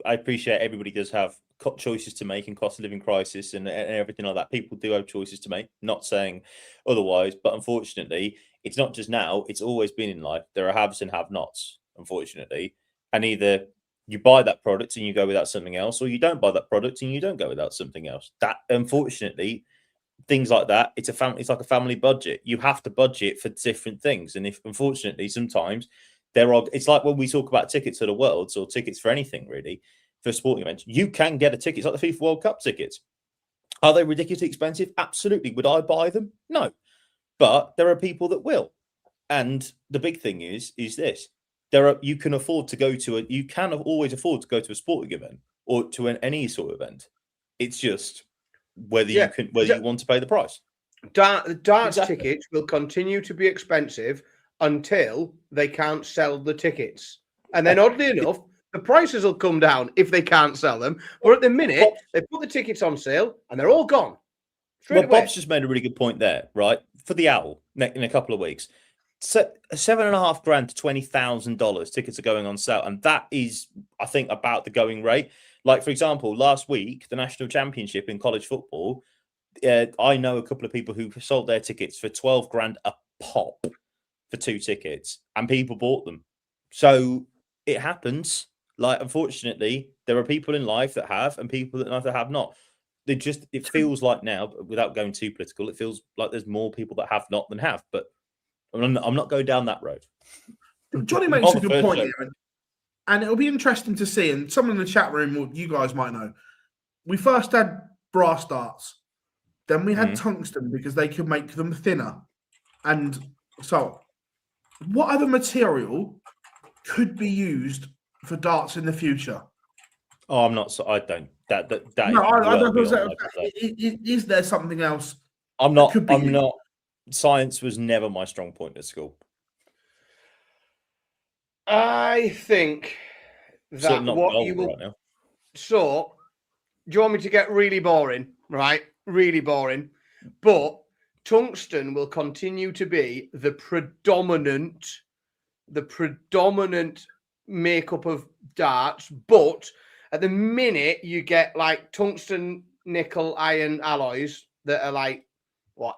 I appreciate everybody does have choices to make in cost of living crisis and everything like that. People do have choices to make. Not saying otherwise, but unfortunately, it's not just now. It's always been in life. There are haves and have-nots, unfortunately, and either you buy that product and you go without something else, or you don't buy that product and you don't go without something else. That, unfortunately, things like that, it's like a family budget. You have to budget for different things, and if unfortunately sometimes it's like when we talk about tickets to the Worlds or tickets for anything really, for sporting events, you can get a ticket. It's like the FIFA World Cup tickets. Are they ridiculously expensive? Absolutely. Would I buy them? No, but there are people that will, and the big thing is this: you can always afford to go to a sporting event or to any sort of event. It's just whether you want to pay the price. Darts tickets will continue to be expensive until they can't sell the tickets, and then oddly enough, the prices will come down if they can't sell them. But at the minute, they put the tickets on sale and they're all gone. Bob's just made a really good point there, right? For the Owl in a couple of weeks, so $7,500 to $20,000 tickets are going on sale, and that is, I think, about the going rate. Like, for example, last week, the national championship in college football, I know a couple of people who sold their tickets for $12,000 a pop for 2 tickets, and people bought them. So it happens. Like, unfortunately, there are people in life that have and people in life that have not. It feels like now, without going too political, it feels like there's more people that have not than have. But I'm not going down that road. Johnny makes a good point here, and it'll be interesting to see. And someone in the chat room, you guys might know, we first had brass darts, then we had tungsten because they could make them thinner, and so what other material could be used for darts in the future? Oh, I'm not. I don't. That no, I don't. Is there something else? I'm not. Science was never my strong point at school. I think that what you will. Right now. So, do you want me to get really boring? Right, really boring. But tungsten will continue to be the predominant makeup of darts, but at the minute you get like tungsten, nickel, iron alloys that are like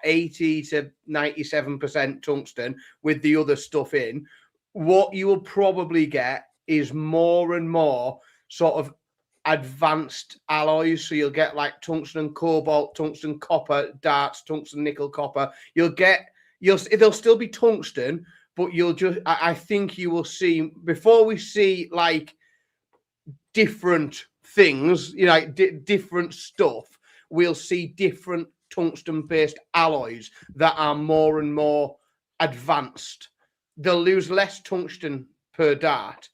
80 to 97% tungsten with the other stuff in. What you will probably get is more and more sort of advanced alloys. So you'll get like tungsten and cobalt, tungsten copper darts, tungsten nickel copper. It'll still be tungsten, but I think you will see, before we see like different things, different stuff, we'll see different tungsten-based alloys that are more and more advanced. They'll lose less tungsten per dart,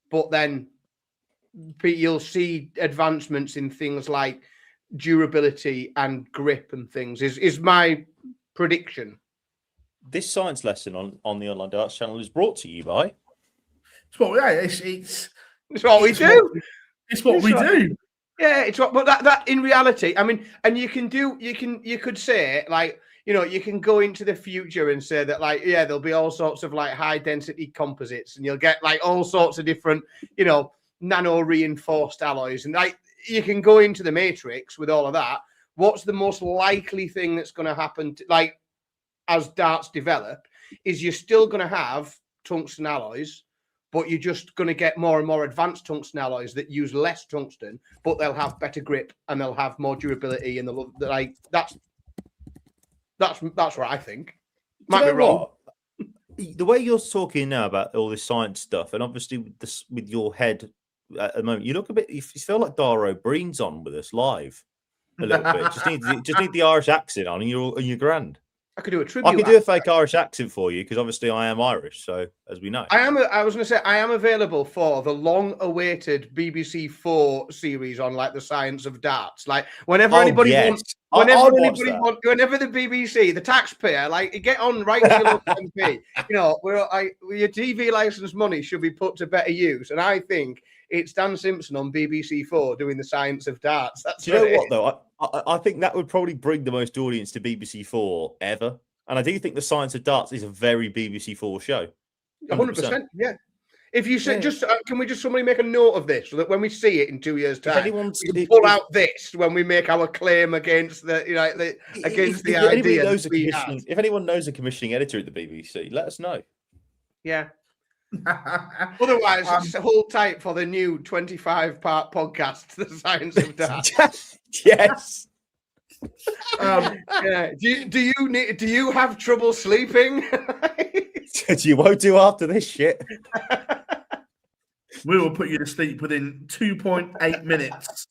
but then you'll see advancements in things like durability and grip and things, is my prediction. This science lesson on the Online Darts channel is brought to you by... It's what we do. It's what we do. Yeah, it's what, but that in reality, I mean, and you could say like, you know, you can go into the future and say that like, yeah, there'll be all sorts of like high density composites, and you'll get like all sorts of different, you know, nano reinforced alloys, and like you can go into the matrix with all of that. What's the most likely thing that's going to happen like as darts develop is you're still going to have tungsten alloys, but you're just going to get more and more advanced tungsten alloys that use less tungsten, but they'll have better grip and they'll have more durability, and they'll like that's what I think. Might be wrong. What? The way you're talking now about all this science stuff, and obviously with your head at the moment, you look a bit. You feel like Dara O'Brien's on with us live a little bit. Just need the Irish accent on, and you're grand. I could do a tribute. I could do a fake Irish accent for you because obviously I am Irish, so as we know, I was going to say I am available for the long-awaited BBC 4 series on like the science of darts. Like whenever anybody wants, whenever the BBC, the taxpayer, like get on right to your local MP. You know, your TV license money should be put to better use, and I think it's Dan Simpson on BBC 4 doing the science of darts. Do you know what though? I think that would probably bring the most audience to BBC 4 ever. And I do think the science of darts is a very BBC 4 show. 100%. Yeah. If you say can we just somebody make a note of this so that when we see it in 2 years' time, we can pull out this when we make our claim against the idea. If anyone knows a commissioning editor at the BBC, let us know. Yeah. Otherwise, it's hold tight for the new 25-part podcast, The Science of Darts. Yes. Yeah. Do you have trouble sleeping? You won't do after this shit. We will put you to sleep within 2.8 minutes.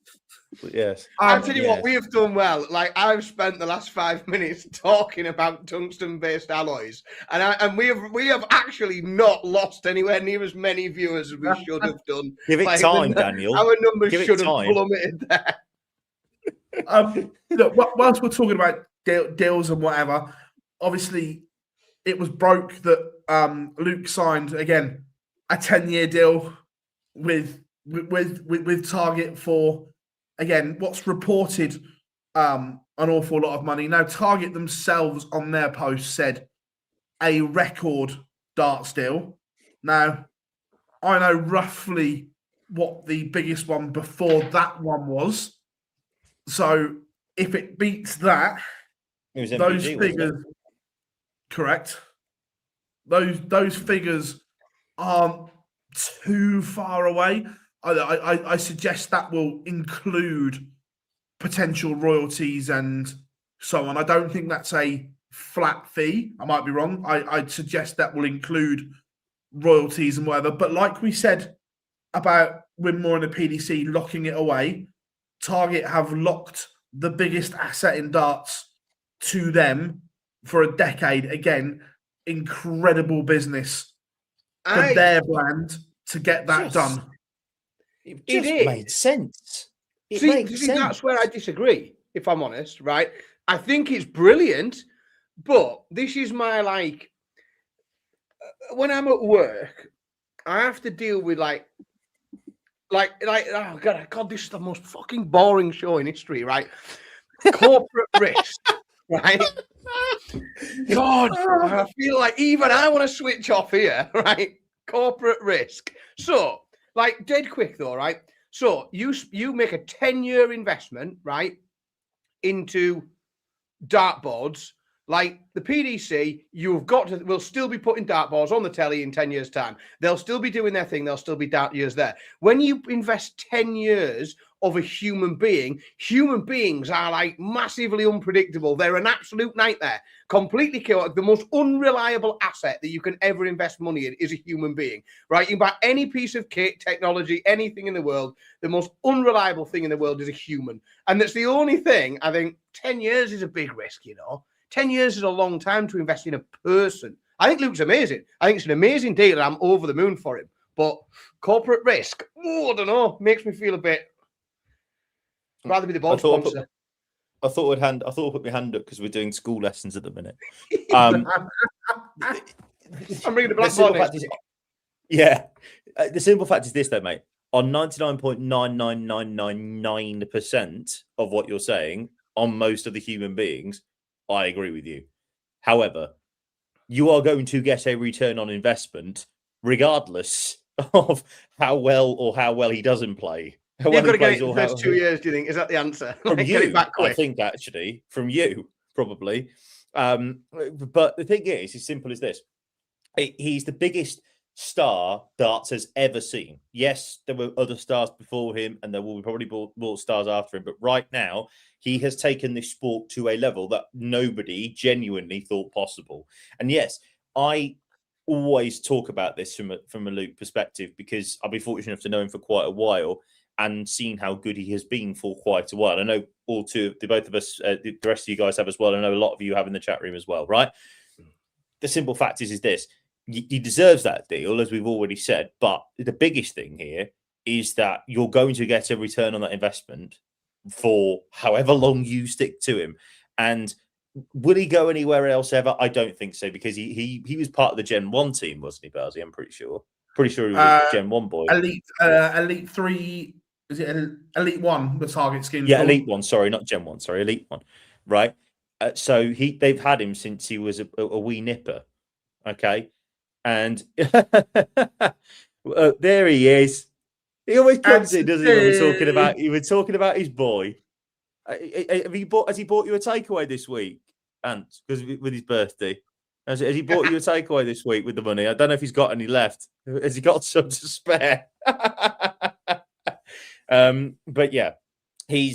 Yes. I'll tell you what, we have done well. Like I've spent the last 5 minutes talking about tungsten-based alloys, and we have actually not lost anywhere near as many viewers as we should have done. Give it time, Daniel. Our numbers should have plummeted there. Look, whilst we're talking about deals and whatever, obviously it was broke that Luke signed again a 10-year deal with Target for, again, what's reported an awful lot of money. Now, Target themselves on their post said a record darts deal. Now, I know roughly what the biggest one before that one was. So if it beats that, those figures, correct? Those figures aren't too far away. I suggest that will include potential royalties and so on. I don't think that's a flat fee. I might be wrong. I'd suggest that will include royalties and whatever. But like we said about Winmau and the PDC locking it away, Target have locked the biggest asset in darts to them for a decade. Again, incredible business for their brand to get that done. It just made sense. See, that's where I disagree, if I'm honest, right? I think it's brilliant, but this is my, like, when I'm at work, I have to deal with, like, oh, God, this is the most fucking boring show in history, right? Corporate risk, right? God, I feel like even I want to switch off here, right? Corporate risk. So, like, dead quick though, right? So you make a 10-year investment, right, into dartboards. Like the PDC, will still be putting dartboards on the telly in 10 years' time. They'll still be doing their thing. There'll still be dart years there. When you invest 10 years of a human beings are like massively unpredictable. They're an absolute nightmare, completely chaotic. The most unreliable asset that you can ever invest money in is a human being, right? You can buy any piece of kit, technology, anything in the world. The most unreliable thing in the world is a human. And that's the only thing. I think 10 years is a big risk, you know. 10 years is a long time to invest in a person. I think Luke's amazing. I think it's an amazing deal, and I'm over the moon for him. But corporate risk, I don't know, makes me feel a bit. I'd rather be the ball sponsor. I thought I'd put my hand up because we're doing school lessons at the minute. I'm bringing the blackboard. The simple fact is this, though, mate. on 99.99999% of what you're saying on most of the human beings, I agree with you. However, you are going to get a return on investment regardless of how well he doesn't play. How You've well got he to get it in plays the or first how 2 years, do you think? Is that the answer? from Like, you, get it back I quick. think actually from you probably. But the thing is, as simple as this: he's the biggest star darts has ever seen. Yes, there were other stars before him, and there will be probably more stars after him. But right now, he has taken this sport to a level that nobody genuinely thought possible. And yes, I always talk about this from a Luke perspective because I've been fortunate enough to know him for quite a while and seen how good he has been for quite a while. I know both of us, the rest of you guys have as well. I know a lot of you have in the chat room as well, right? The simple fact is this: he deserves that deal, as we've already said. But the biggest thing here is that you're going to get a return on that investment for however long you stick to him. And will he go anywhere else ever? I don't think so, because he was part of the Gen 1 team, wasn't he, Barzy? I'm pretty sure. Pretty sure he was a Gen 1 boy. Elite 3, is it Elite 1, the target scheme? Yeah, Elite 1, sorry, not Gen 1, sorry, Elite 1. Right. So they've had him since he was a wee nipper. Okay. And there he is. He always comes in, doesn't he? When we're talking about his boy. Has he bought you a takeaway this week, Ant? Because with his birthday, has he bought you a takeaway this week with the money? I don't know if he's got any left. Has he got some to spare? But yeah, I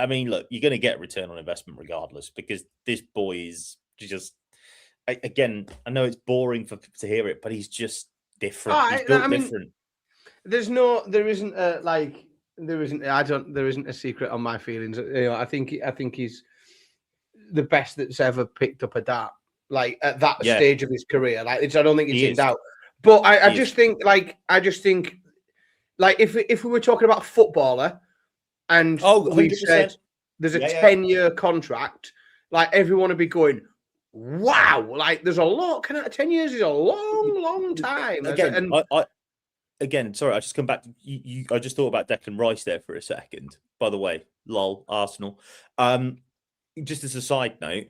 mean, look, you're going to get return on investment regardless, because this boy is just. Again, I know it's boring to hear it, but he's just different. He's built different. There isn't a secret on my feelings. You know, I think he's the best that's ever picked up a dart, like at that stage of his career. Like, I don't think it's in doubt. But I just think if we were talking about a footballer and we said there's a 10-year contract, like everyone would be going, wow, like there's a lot. 10 years is a long time. Again, sorry, I just come back. I just thought about Declan Rice there for a second. By the way, lol, Arsenal. Just as a side note,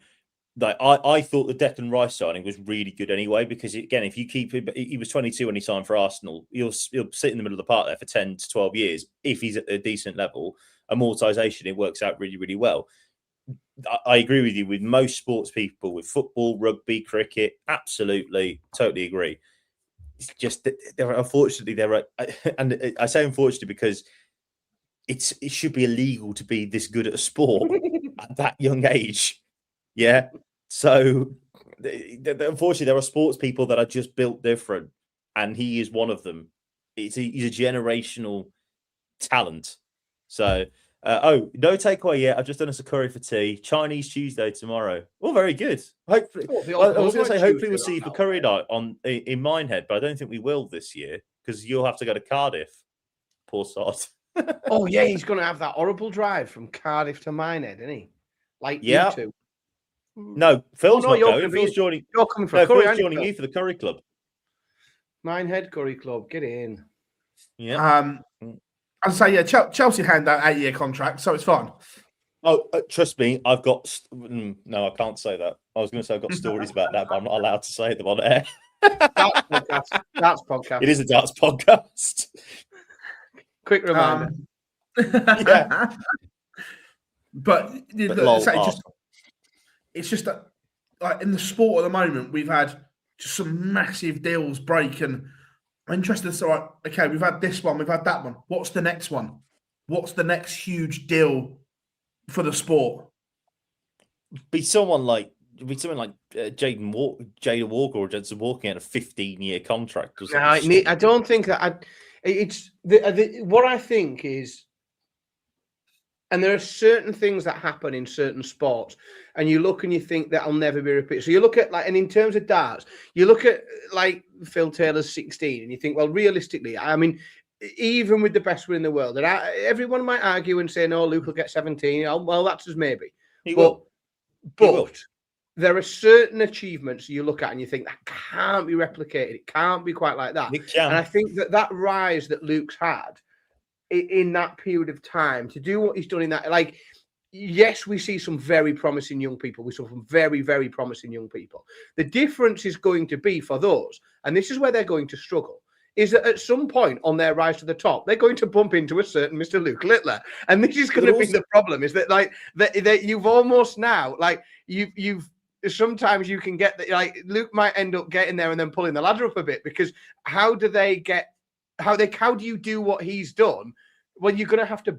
like I thought the Declan Rice signing was really good anyway, because again, if you keep him, he was 22 when he signed for Arsenal. He'll sit in the middle of the park there for 10 to 12 years if he's at a decent level. Amortization, it works out really, really well. I agree with you with most sports people, with football, rugby, cricket. Absolutely, totally agree. It's just that unfortunately there are, and I say unfortunately because it should be illegal to be this good at a sport at that young age. Yeah. So unfortunately there are sports people that are just built different, and he is one of them. He's a generational talent. So. No takeaway yet. I've just done us a curry for tea. Chinese Tuesday tomorrow. Oh, very good. Hopefully, I was going to say hopefully we'll see you for curry night in Minehead, but I don't think we will this year because you'll have to go to Cardiff. Poor sod. Oh yeah, he's going to have that horrible drive from Cardiff to Minehead, isn't he? Like you two. No, Phil's not going. Phil's joining. You're coming for curry. Phil's joining you for the curry club. Minehead Curry Club. Get in. Yeah. I'd say, Chelsea hand out 8-year contract, so it's fine. Oh, trust me, I've got... No, I can't say that. I was going to say I've got stories about that, but I'm not allowed to say them on air. Darts podcast. It is a darts podcast. Quick reminder. Yeah. But it's just that, like, in the sport at the moment, we've had just some massive deals break, and I'm interested. So, right, okay, we've had this one, we've had that one. What's the next one? What's the next huge deal for the sport? Be someone like Jaden Walker or Jensen Walking out a 15-year contract. I don't think that. It's what I think is, and there are certain things that happen in certain sports, and you look and you think that'll never be repeated. So you look at and in terms of darts, you look at like Phil Taylor's 16, and you think, well, realistically, I mean, even with the best one in the world, and everyone might argue and say, no, Luke will get 17. Well, that's just maybe. But there are certain achievements you look at and you think that can't be replicated. It can't be quite like that. And I think that rise that Luke's had in that period of time to do what he's done in that, like, yes, we see some very promising young people. We saw some very, very promising young people. The difference is going to be for those, and this is where they're going to struggle, is that at some point on their rise to the top, they're going to bump into a certain Mr. Luke Littler. And this is going to be the problem, is that like that you've almost now, like you've sometimes you can get that, like Luke might end up getting there and then pulling the ladder up a bit, because how do you do what he's done when you're going to have to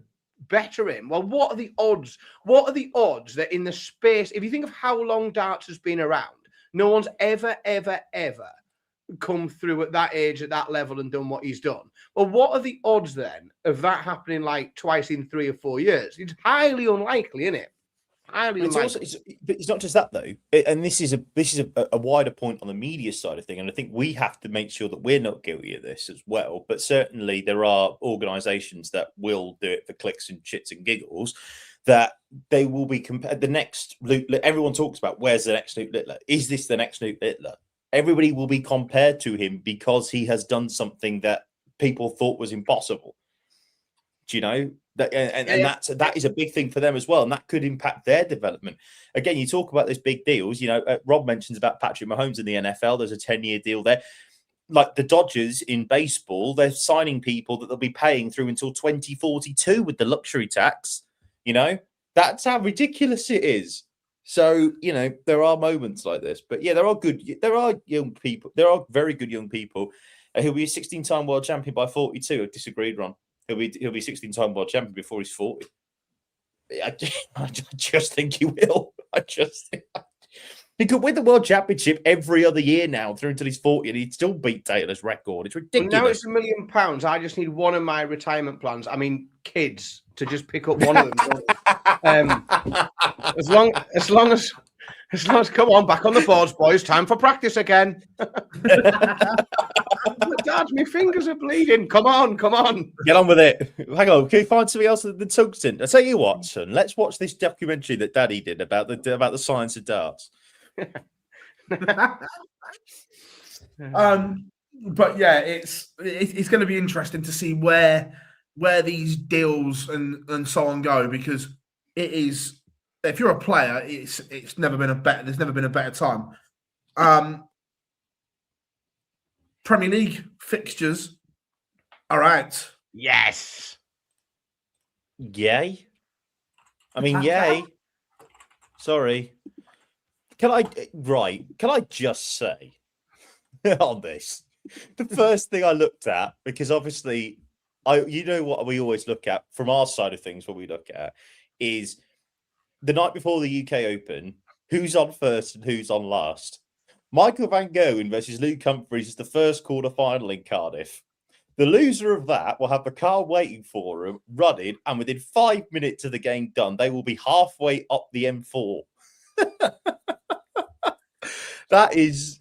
better him? Well, what are the odds? What are the odds that in the space, if you think of how long darts has been around, no one's ever come through at that age, at that level, and done what he's done? Well, what are the odds then of that happening like twice in 3 or 4 years? It's highly unlikely, isn't it? Highly unlikely. But it's not just that though, and this is a wider point on the media side of thing, and I think we have to make sure that we're not guilty of this as well. But certainly there are organisations that will do it for clicks and shits and giggles, that they will be compared. The next Luke, everyone talks about, where's the next Luke Littler? Is this the next Luke Littler? Everybody will be compared to him because he has done something that people thought was impossible. Do you know? That is a big thing for them as well, and that could impact their development. Again, you talk about these big deals. You know, Rob mentions about Patrick Mahomes in the NFL. There's a 10-year deal there. Like the Dodgers in baseball, they're signing people that they'll be paying through until 2042 with the luxury tax. You know, that's how ridiculous it is. So, you know, there are moments like this, but yeah, there are young people. There are very good young people. He'll be a 16-time world champion by 42. I disagreed, Ron. He'll be 16-time world champion before he's 40. I just think he will. He could win the world championship every other year now through until he's 40, and he'd still beat Taylor's record. It's ridiculous. Well, now it's £1 million. I just need one of my retirement plans. I mean, kids, to just pick up one of them. As long as come on, back on the boards, boys. Time for practice again. Dad, my fingers are bleeding. Come on. Get on with it. Hang on, can you find something else than tungsten? I tell you what, son. Let's watch this documentary that Daddy did about the science of darts. But yeah, it's going to be interesting to see where these deals and so on go, because it is, if you're a player, it's never been there's never been a better time. Premier League fixtures are out. Yes. Yay. I mean, yay. Sorry. Can I just say on this, the first thing I looked at, because obviously you know what we always look at from our side of things, what we look at is the night before the UK Open, who's on first and who's on last. Michael van Gerwen versus Luke Humphries is the first quarter-final in Cardiff. The loser of that will have the car waiting for him, running, and within 5 minutes of the game done, they will be halfway up the M4. That is,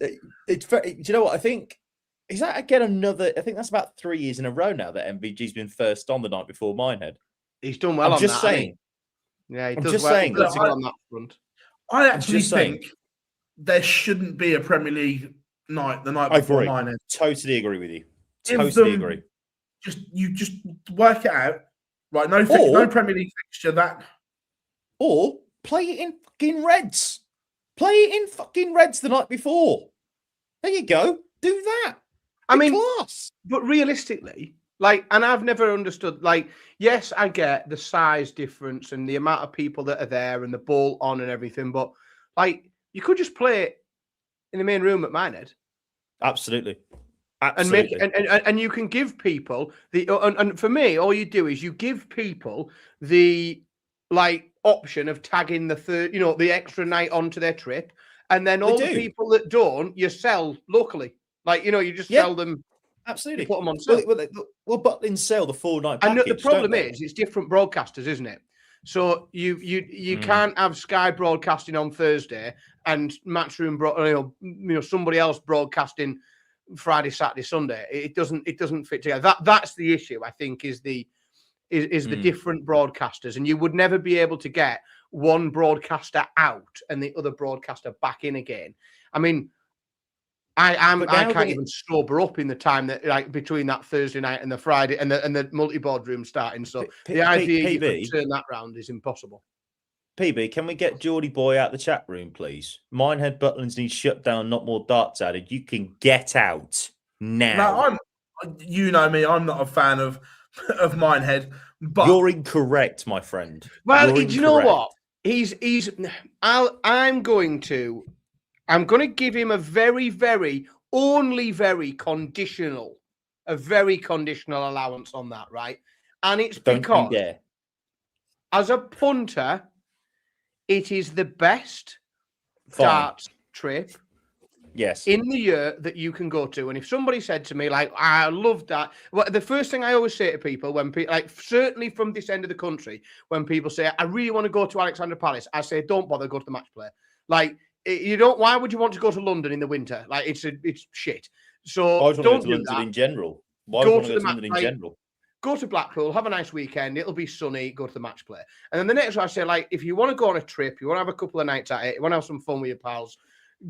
it's very, do you know what I think? Is that again another? I think that's about 3 years in a row now that MVG's been first on the night before Minehead. He's done well. I'm just saying. Yeah, he I'm does just well. saying. He does well on that front. I actually think there shouldn't be a Premier League night the night before Minehead. Totally agree with you. Totally agree. Just work it out. Right, no Premier League fixture or play it in fucking Reds. Play it in fucking Reds the night before. There you go. Do that. I mean, class. But realistically, like, and I've never understood, like, yes, I get the size difference and the amount of people that are there and the ball on and everything, but like, you could just play it in the main room at Minehead. Absolutely. And make and you can give people and for me, all you do is you give people the like option of tagging the third, the extra night onto their trip, and then all the people that don't, you sell locally. Like, you just sell them. Absolutely. Put them on sale. Well, but in sell the 4-night package. And the problem is it's different broadcasters, isn't it? So you can't have Sky broadcasting on Thursday and Matchroom, somebody else broadcasting Friday, Saturday, Sunday. It doesn't fit together. That's the issue, I think, is the different broadcasters, and you would never be able to get one broadcaster out and the other broadcaster back in again. I mean, I can't even sober up in the time that like between that Thursday night and the Friday and the multi-board room starting. So the idea you could turn that round is impossible. PB, can we get Geordie Boy out the chat room, please? Minehead Butlins needs shut down, not more darts added. You can get out now. No, you know me, I'm not a fan of Minehead. But you're incorrect, my friend. Well, do you know what? I'm going to give him a very conditional allowance on that, right? And it's because as a punter, it is the best darts trip in the year that you can go to. And if somebody said to me, like, I love that, well, the first thing I always say to people when people, like, certainly from this end of the country, when people say, I really want to go to Alexandra Palace, I say, don't bother, go to the match play. Like, you don't, why would you want to go to London in the winter? Like, it's shit. So don't do that. In general. Why would you want to go to London in general? Go to Blackpool, have a nice weekend. It'll be sunny. Go to the match play. And then the next one I say, like, if you want to go on a trip, you want to have a couple of nights at it, you want to have some fun with your pals,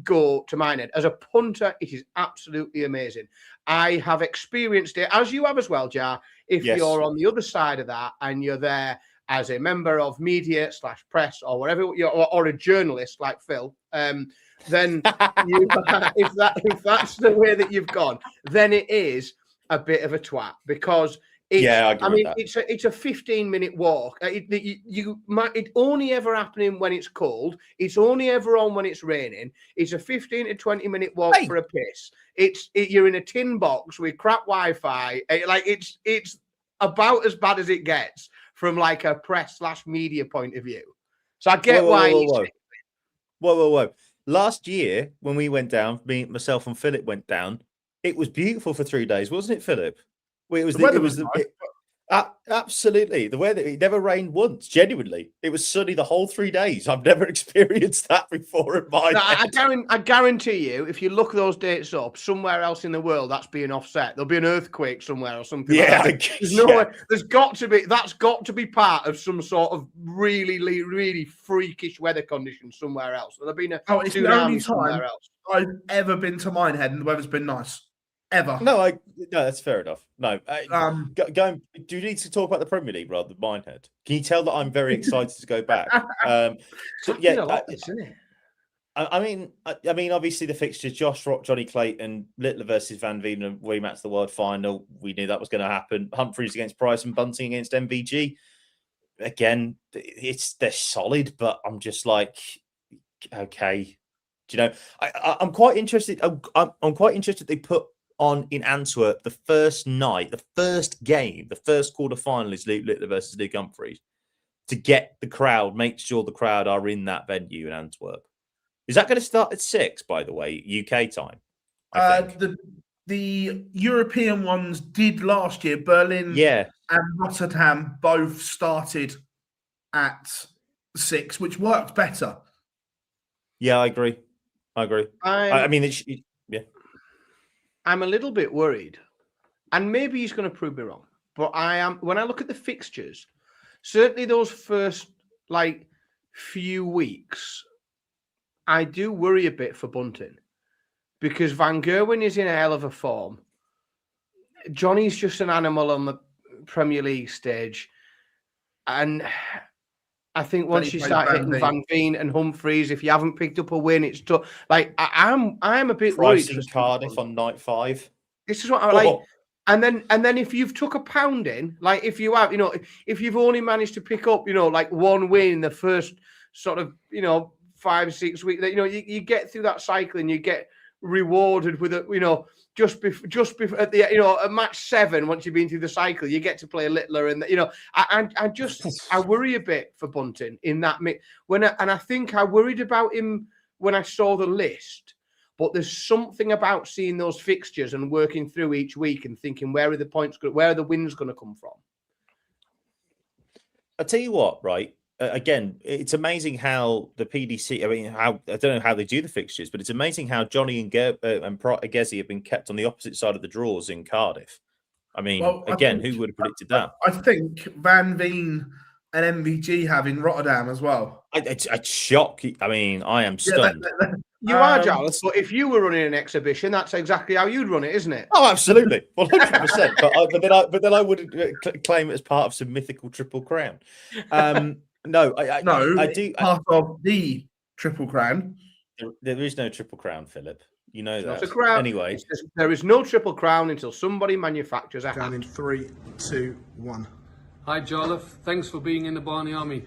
go to Minehead. As a punter, it is absolutely amazing. I have experienced it, as you have as well, Jar. If you're on the other side of that and you're there as a member of media / press or whatever, or a journalist like Phil, then if that's the way that you've gone, then it is a bit of a twat because. It's a 15-minute walk. It only ever happening when it's cold. It's only ever on when it's raining. It's a 15 to 20-minute walk for a piss. You're in a tin box with crap Wi-Fi. It's about as bad as it gets from like a press / media point of view. So I get why. Whoa. Last year when we went down, myself and Philip went down. It was beautiful for 3 days, wasn't it, Philip? Absolutely. The weather, it never rained once, genuinely. It was sunny the whole 3 days. I've never experienced that before in my life. I guarantee you, if you look those dates up, somewhere else in the world that's being offset. There'll be an earthquake somewhere or something. Yeah, like that. That's got to be part of some sort of really freakish weather conditions somewhere else. There'll be it's the only time I've ever been to Minehead and the weather's been nice. Ever. No, that's fair enough. No, do you need to talk about the Premier League rather than Minehead? Can you tell that I'm very excited to go back? Isn't it? I mean, obviously the fixtures: Josh Rock, Johnny Clayton, Littler versus Van Veen, and Winmau the World Final. We knew that was going to happen. Humphreys against Price and Bunting against MVG. Again, they're solid, but I'm just like, okay. Do you know? I'm quite interested. I'm quite interested. They put on in Antwerp the first night, the first game, the first quarter-final is Luke Littler versus Luke Humphreys to get the crowd, make sure the crowd are in that venue in Antwerp. Is that going to start at 6, by the way, UK time? The European ones did last year. Berlin and Rotterdam both started at 6, which worked better. Yeah, I agree. I mean, I'm a little bit worried, and maybe he's going to prove me wrong, but I am. When I look at the fixtures, certainly those first few weeks, I do worry a bit for Bunting because Van Gerwen is in a hell of a form. Johnny's just an animal on the Premier League stage, and I think once you start hitting Van Veen and Humphreys, if you haven't picked up a win, it's tough. Like I'm a bit worried. Price in Cardiff on night 5. This is what I like. And then if you've took a pounding, like if you have, if you've only managed to pick up, like one win in the first sort of, 5-6 weeks, that you get through that cycle and you get rewarded with a, just before at the at match 7, once you've been through the cycle, you get to play Littler, and I worry a bit for Bunting in that I think I worried about him when I saw the list, but there's something about seeing those fixtures and working through each week and thinking where are the wins going to come from. I'll tell you what, right? Again, it's amazing how the PDC. I mean, I don't know how they do the fixtures, but it's amazing how Johnny and Gezi have been kept on the opposite side of the draws in Cardiff. I mean, who would have predicted that? I think Van Veen and MVG have in Rotterdam as well. It's shock. I mean, I am stunned. You are jealous, but if you were running an exhibition, that's exactly how you'd run it, isn't it? Oh, absolutely, 100%. But then I wouldn't claim it as part of some mythical Triple Crown. No, I do. Part of the Triple Crown. There is no Triple Crown, Philip. You know that. Not a crown. Anyway, there is no Triple Crown until somebody manufactures a Down in hat. 3, 2, 1. Hi, Jolliffe. Thanks for being in the Barney Army.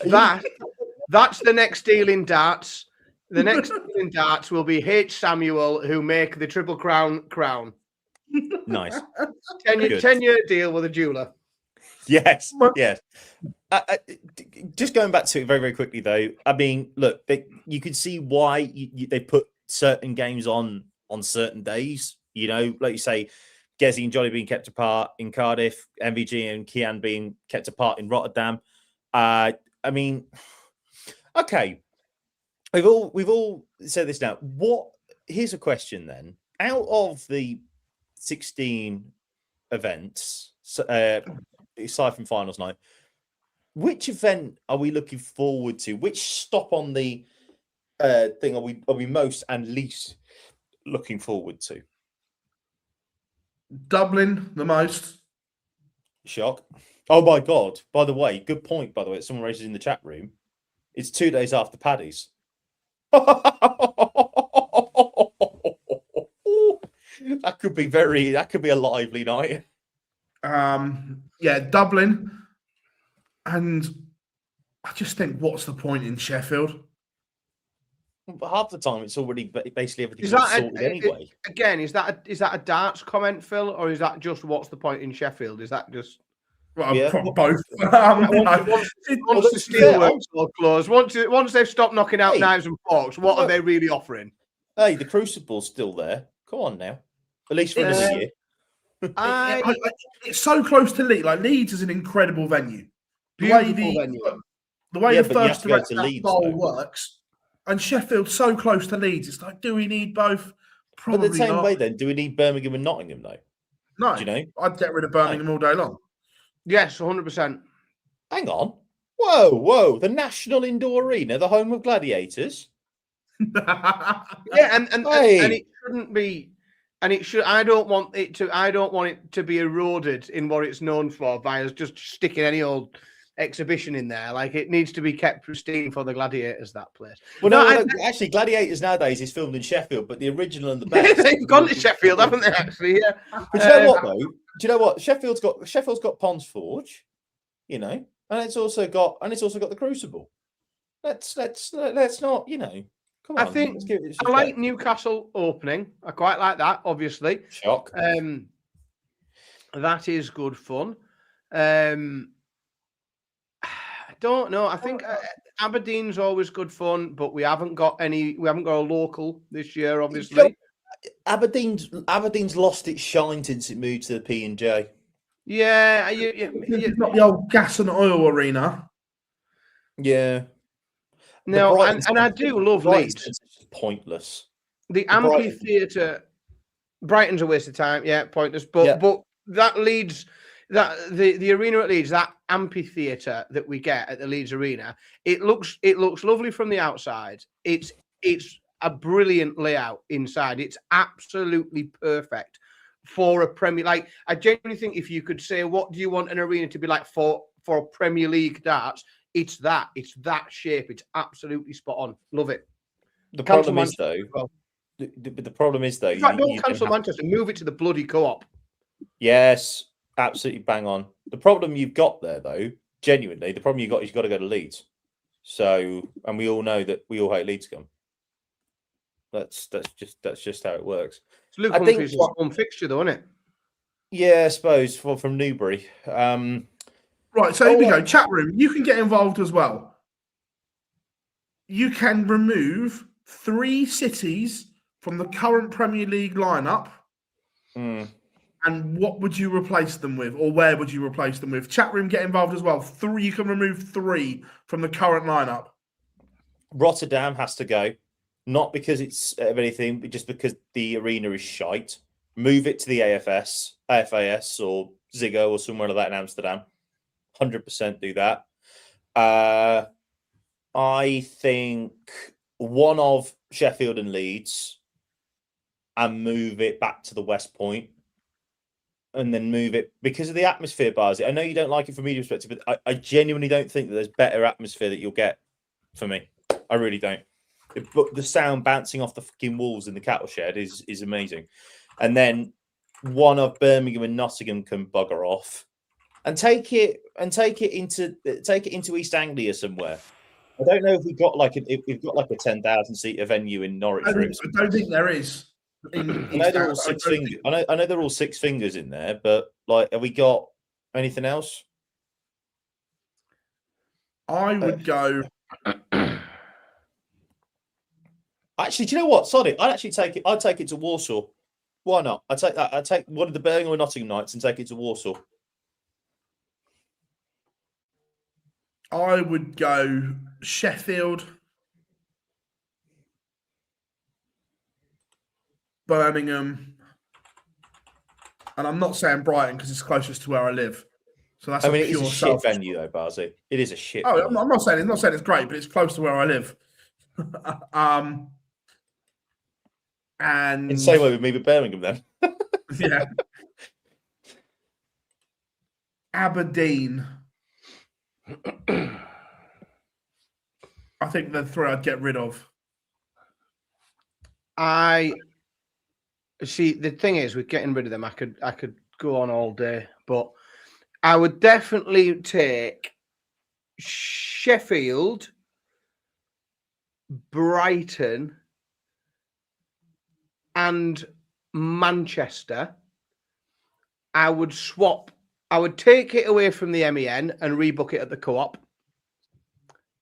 That's the next deal in darts. The next deal in darts will be H. Samuel, who make the Triple Crown. nice. 10-year deal with a jeweler. Yes. Just going back to it very, very quickly, though. I mean, look, you can see why they put certain games on certain days. You know, like you say, Gezi and Jolly being kept apart in Cardiff, MVG and Kian being kept apart in Rotterdam. I mean, okay, we've all said this now. Here's a question then. Out of the 16 events, aside from finals night, which event are we looking forward to? Which stop on the thing are we most and least looking forward to? Dublin the most. Shock. Oh my God. By the way, good point, by the way. Someone raises in the chat room. It's 2 days after Paddy's. That could be a lively night. Yeah, Dublin. And I just think, what's the point in Sheffield? But half the time, it's already basically everything's Is that sorted anyway. Again, is that a darts comment, Phil, or is that just what's the point in Sheffield? Is that just Well, Yeah. both. once the steelworks all closed, once they've stopped knocking out Hey. knives and forks, what are they really offering? Hey, the Crucible's still there. Come on now. At least for another year. It's so close to Leeds. Like, Leeds is an incredible venue. Beautiful venue. The way Yeah, the but you have first to go direct to Leeds, bowl though. works, and Sheffield's so close to Leeds. It's like, do we need both? Probably But the same not. way, then, do we need Birmingham and Nottingham, though? No, Do you know? I'd get rid of Birmingham all day long. Yes, 100%. Hang on. Whoa. The National Indoor Arena, the home of gladiators. Yeah, and Hey. it shouldn't be, and it should. I don't want it to be eroded in what it's known for by us just sticking any old exhibition in there. Like, it needs to be kept pristine for the gladiators. That place. Well, No, no, actually, Gladiators nowadays is filmed in Sheffield, but the original and the best. They've gone to Sheffield, haven't they? Actually, yeah. But do you know what, though? Do you know what? Sheffield's got Pond's Forge, you know, and it's also got the Crucible. Let's not, you know. Come on. I think let's give it I like Newcastle opening. I quite like that, obviously. Shock. That is good fun. I don't know. I think Aberdeen's always good fun, but we haven't got a local this year, obviously. Aberdeen's lost its shine since it moved to the P&J. Yeah, It's not the old gas and oil arena. Yeah. no, and I do love Leeds. It's pointless. The Brighton. amphitheatre, Brighton's a waste of time. Yeah, pointless. But that Leeds, that the arena at Leeds, that amphitheatre that we get at the Leeds Arena, it looks lovely from the outside. It's a brilliant layout inside. It's absolutely perfect for a Premier. Like, I genuinely think if you could say, what do you want an arena to be like for a Premier League darts? It's that shape. It's absolutely spot on. Love it. The Cancel problem is, Manchester though. as well. The problem is, though. In fact, don't you cancel have- Manchester. Move it to the bloody co-op. Yes, absolutely bang on. The problem you've got there, though, genuinely, the problem you've got is you've got to go to Leeds. So, and we all know that we all hate Leeds come. That's just how it works. It's Luke I think Humphries' what- home fixture, though, isn't it? Yeah, I suppose from Newbury. Right, so here we go. Chat room, you can get involved as well. You can remove 3 cities from the current Premier League lineup. And what would you replace them with, or where would you replace them with? Chat room, get involved as well. 3, you can remove 3 from the current lineup. Rotterdam has to go, not because it's of anything, but just because the arena is shite. Move it to the AFAS or Ziggo or somewhere like that in Amsterdam. 100% do that. I think one of Sheffield and Leeds, and move it back to the West Point, and then move it because of the atmosphere, Barzi. I know you don't like it from media perspective, but I genuinely don't think that there's better atmosphere that you'll get for me. I really don't. But the sound bouncing off the fucking walls in the cattle shed is amazing. And then one of Birmingham and Nottingham can bugger off and take it into East Anglia somewhere. I don't know if we've got like a 10,000 seater venue in Norwich. I don't think there is. I know they're all six fingers. I know they're all six fingers in there, but like, have we got anything else? I would go. Actually, do you know what? Sorry, I'd actually take it. I'd take it to Warsaw. Why not? I'd take that. I'd take one of the Birmingham or Nottingham nights and take it to Warsaw. I would go Sheffield, Birmingham, and I'm not saying Brighton because it's closest to where I live. So that's it's a shit venue though, Barzi. It is a shit. Oh, venue. I'm not saying it's great, but it's close to where I live. And in the same way with me with Birmingham, then. Yeah. Aberdeen. I think the three I'd get rid of. I see. The thing is, with getting rid of them, I could go on all day, but I would definitely take Sheffield, Brighton, and Manchester. I would swap. I would take it away from the MEN and rebook it at the Co-op.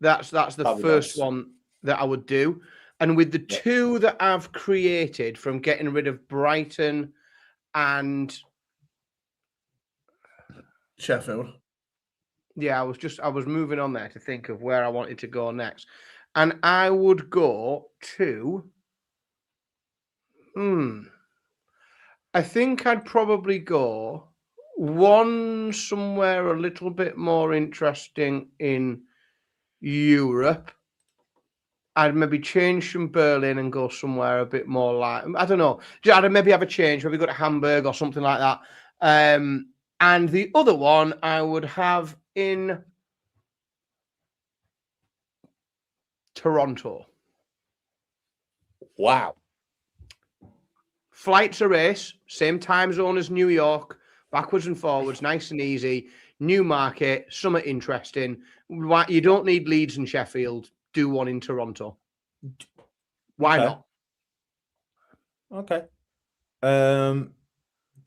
That's the first one that I would do. And with the two that I've created from getting rid of Brighton and Sheffield. Yeah, I was moving on there to think of where I wanted to go next. And I would go to I think I'd probably go one somewhere a little bit more interesting in Europe. I'd maybe change from Berlin and go somewhere a bit more like, I don't know. I'd maybe have a change, maybe go to Hamburg or something like that. And the other one I would have in Toronto. Wow. Flights a race, same time zone as New York, backwards and forwards, nice and easy. New market, somewhat interesting. You don't need Leeds and Sheffield. Do one in Toronto. Why not? Okay.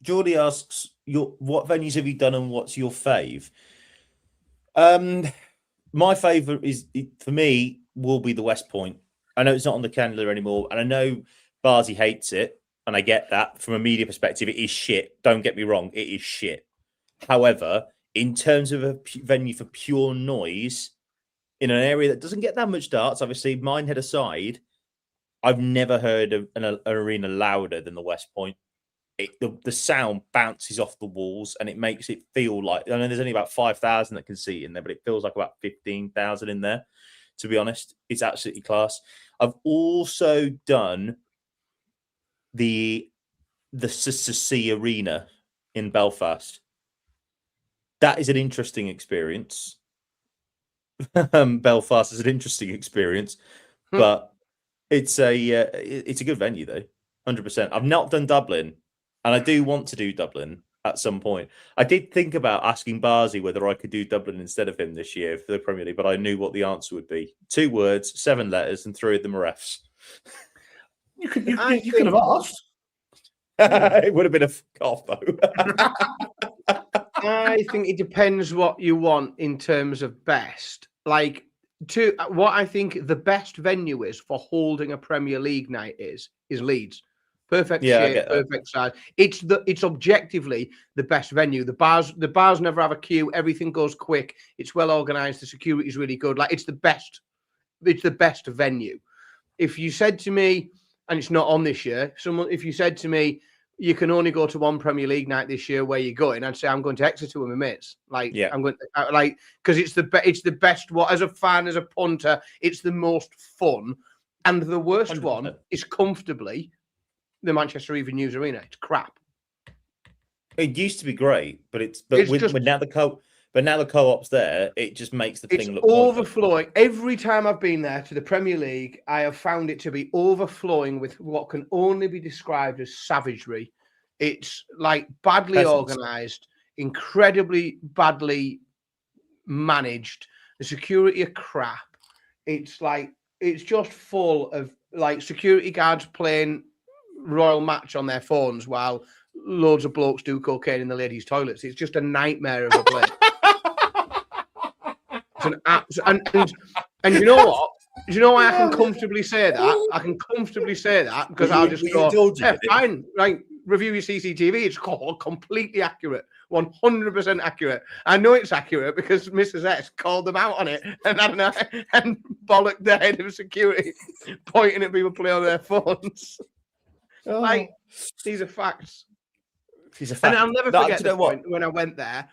Geordie asks, what venues have you done and what's your fave? My favourite is, for me, will be the West Point. I know it's not on the calendar anymore, and I know Barzi hates it, and I get that. From a media perspective, it is shit. Don't get me wrong, it is shit. However, in terms of a venue for pure noise, in an area that doesn't get that much darts, obviously, Minehead aside, I've never heard of an arena louder than the West Point. The sound bounces off the walls and it makes it feel like, I know there's only about 5,000 that can see in there, but it feels like about 15,000 in there. To be honest, it's absolutely class. I've also done the CC Arena in Belfast. That is an interesting experience. Belfast is an interesting experience, but it's a good venue though, 100%. I've not done Dublin, and I do want to do Dublin at some point. I did think about asking Barzi whether I could do Dublin instead of him this year for the Premier League, but I knew what the answer would be: 2 words, 7 letters, and 3 of them are Fs. You could have asked. It would have been a fuck off though. I think it depends what you want in terms of best. Like, what I think the best venue is for holding a Premier League night is Leeds. Perfect shape, perfect size. It's objectively the best venue. The bars never have a queue. Everything goes quick. It's well organized. The security is really good. Like, it's the best venue. If you said to me, and it's not on this year, if you said to me, you can only go to one Premier League night this year. Where you going? I'd say I'm going to Exeter with my mates. Like, Yeah. I'm going because it's the best. What as a fan, as a punter, it's the most fun, and the worst 100%. one is comfortably the Manchester Evening News Arena. It's crap. It used to be great, but It's now the co-op's there, it just makes the It's thing look pointless. overflowing. Every time I've been there to the Premier League, I have found it to be overflowing with what can only be described as savagery. It's like badly Peasants. organised, incredibly badly managed. The security are crap. It's just full of like security guards playing Royal Match on their phones while loads of blokes do cocaine in the ladies' toilets. It's just a nightmare of a place. It's and you know what? Do you know why I can comfortably say that? I can comfortably say that because I'll just go, yeah, fine, right, review your CCTV. It's completely accurate, 100% accurate. I know it's accurate because Mrs. S called them out on it and bollocked the head of security, pointing at people playing on their phones. Like, these are facts. These are facts. And I'll never forget the point when I went there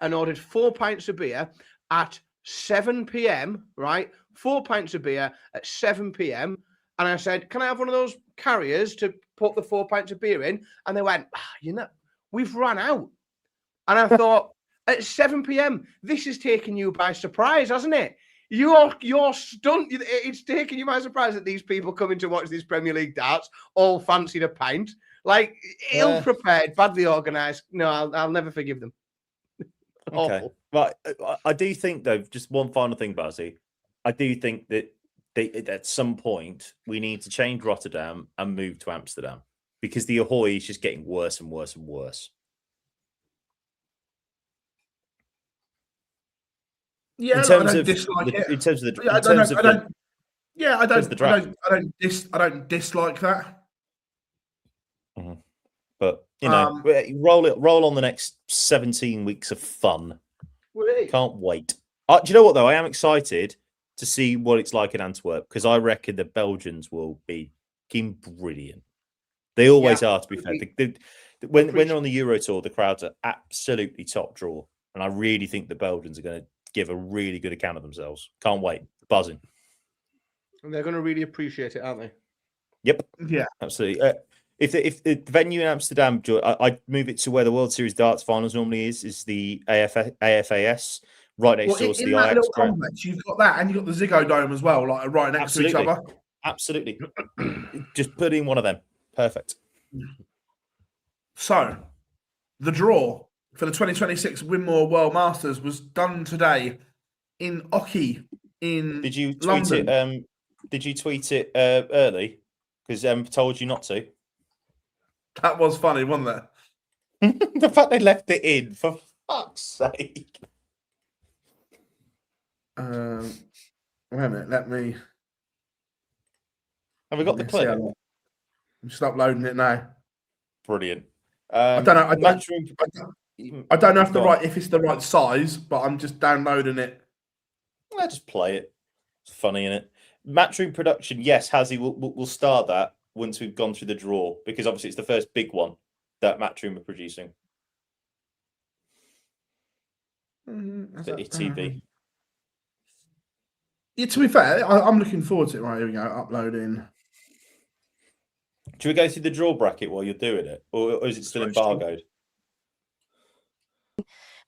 and ordered 4 pints of beer at 7 p.m., right? 4 pints of beer at 7 p.m. And I said, can I have one of those carriers to put the 4 pints of beer in? And they went, we've run out. And I thought, at 7 p.m., this is taking you by surprise, hasn't it? You're stunned. It's taking you by surprise that these people coming to watch this Premier League darts all fancied a pint. Like, ill-prepared, badly organised. No, I'll never forgive them. Okay. Right. I do think, though, just one final thing, Bazzy. I do think that at some point we need to change Rotterdam and move to Amsterdam because the Ahoy is just getting worse and worse and worse. Yeah, in terms I don't of dislike it. in terms of the, Yeah, in terms of the, I don't dislike that. Mm-hmm. But you know, roll on the next 17 weeks of fun. Can't wait. Do you know what though? I am excited to see what it's like in Antwerp because I reckon the Belgians will be brilliant. They always are. To be fair, when they're on the Euro tour, the crowds are absolutely top draw, and I really think the Belgians are going to give a really good account of themselves. Can't wait. Buzzing. And they're going to really appreciate it, aren't they? Yep. Yeah. Absolutely. If the venue in Amsterdam, I'd move it to where the World Series darts finals normally is the AFAS, right next door to the that Ajax little ground. complex, you've got that, and you've got the Ziggo Dome as well, like right next to each other. Absolutely. Just put in one of them. Perfect. So, the draw for the 2026 Winmau World Masters was done today in Oki in Did you tweet London. it? Did you tweet it early? Because told you not to. That was funny, wasn't it? The fact they left it in, for fuck's sake. Wait a minute, let me. Have we got the clip? I'm just uploading it now. Brilliant. I don't know. I don't know if it's the right size, but I'm just downloading it. I'll just play it. It's funny, isn't it? Matchroom production, yes, Hazzy, we'll start that once we've gone through the draw, because obviously it's the first big one that Matchroom are producing. It's TV. Yeah, to be fair, I'm looking forward to it. Right, here we go, uploading. Should we go through the draw bracket while you're doing it, or is it still embargoed?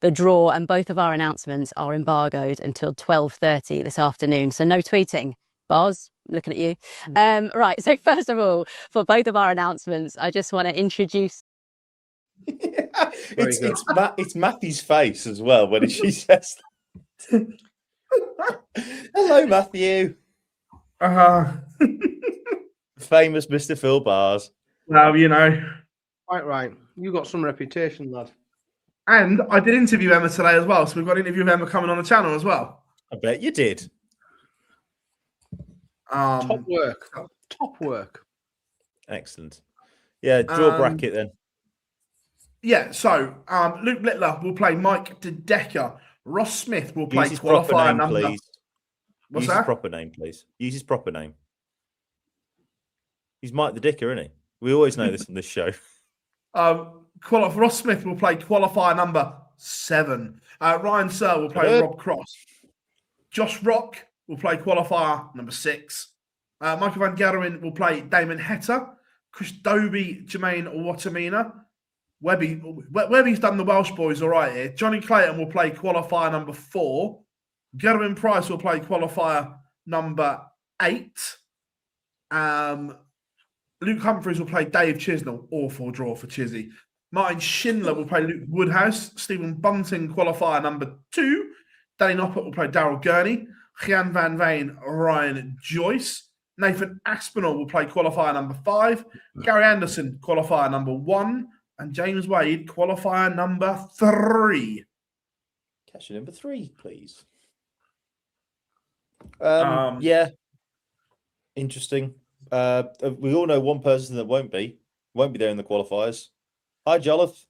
The draw and both of our announcements are embargoed until 12:30 this afternoon, so no tweeting. Boz, looking at you. Right, so first of all, for both of our announcements, I just want to introduce. It's Matthew's face as well when she says that. Hello, Matthew. Famous Mr. Phil Bars. Well, you know. Quite right. You got some reputation, lad. And I did interview Emma today as well, so we've got an interview with Emma coming on the channel as well. I bet you did. Top work. Excellent. Yeah, draw bracket then. Yeah, so Luke Littler will play Mike De Decker. Ross Smith will play Use his proper qualifier name, number. please. What's Use that? his proper name, please. Use his proper name. He's Mike the Dicker, isn't he? We always know this on this show. Ross Smith will play qualifier number 7. Ryan Searle will play Rob Cross. Josh Rock will play qualifier number 6. Michael van Gerwen will play Damon Heta. Chris Dobie, Jermaine Watamina. Webby's done the Welsh boys all right here. Johnny Clayton will play qualifier number 4. Gerwin Price will play qualifier number 8. Luke Humphries will play Dave Chisnell. Awful draw for Chizzy. Martin Schindler will play Luke Woodhouse. Stephen Bunting, qualifier number 2. Danny Noppert will play Daryl Gurney. Gian Van Veen, Ryan Joyce. Nathan Aspinall will play qualifier number 5. Gary Anderson, qualifier number 1. And James Wade, qualifier number 3. Catch number 3, please. Yeah. Interesting. We all know one person that won't be there in the qualifiers. Hi, Jolliffe.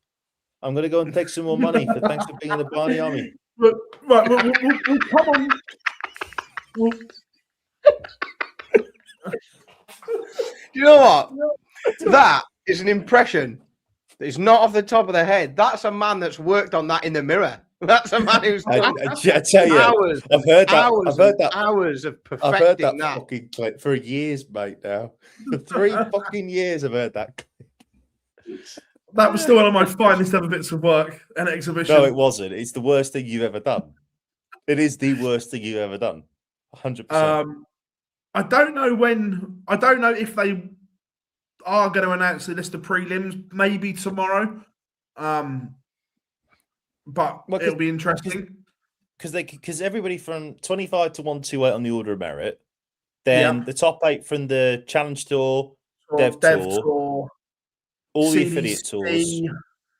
I'm going to go and take some more money. Thanks for being in the Barney Army. We'll come on. You know what? That is an impression that is not off the top of the head. That's a man that's worked on that in the mirror. That's a man who's I tell you, hours. I've heard that. Hours of perfecting I've heard that that. fucking clip for years, mate. Now, for 3 fucking years, I've heard that. That was still one of my finest ever bits of work and exhibition. No, it wasn't. It's the worst thing you've ever done. It is the worst thing you've ever done. 100%. I don't know if they are going to announce the list of prelims maybe tomorrow. But it'll be interesting. Because everybody from 25 to 128 on the Order of Merit, then the top 8 from the Challenge Tour, Dev Tour, all the affiliate tours.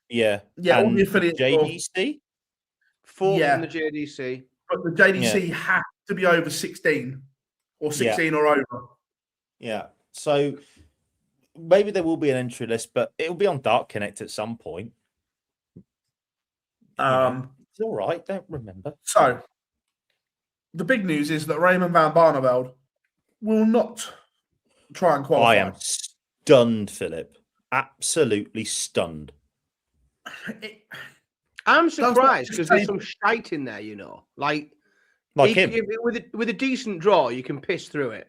Yeah, all the affiliate JDC. 4 from the JDC. But the JDC have to be over 16 or 16 or over. Yeah. So maybe there will be an entry list, but it'll be on Dark Connect at some point. It's all right. Don't remember. So the big news is that Raymond van Barneveld will not try and qualify. I am stunned, Philip. Absolutely stunned. I'm surprised because there's some shite in there, you know. Like him. With a decent draw, you can piss through it.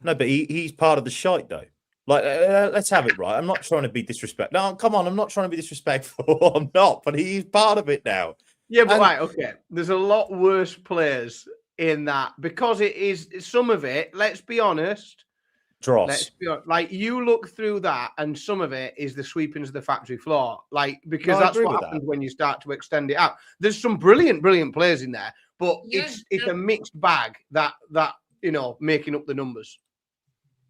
No, but he's part of the shite, though. Like, let's have it right. I'm not trying to be disrespectful. No, come on. I'm not trying to be disrespectful. I'm not, but he's part of it now. Yeah, but right, okay. There's a lot worse players in that because it is some of it, let's be honest. Dross. Like, you look through that and some of it is the sweepings of the factory floor. Like, because that's what happens when you start to extend it out. There's some brilliant players in there, but it's a mixed bag that you know, making up the numbers.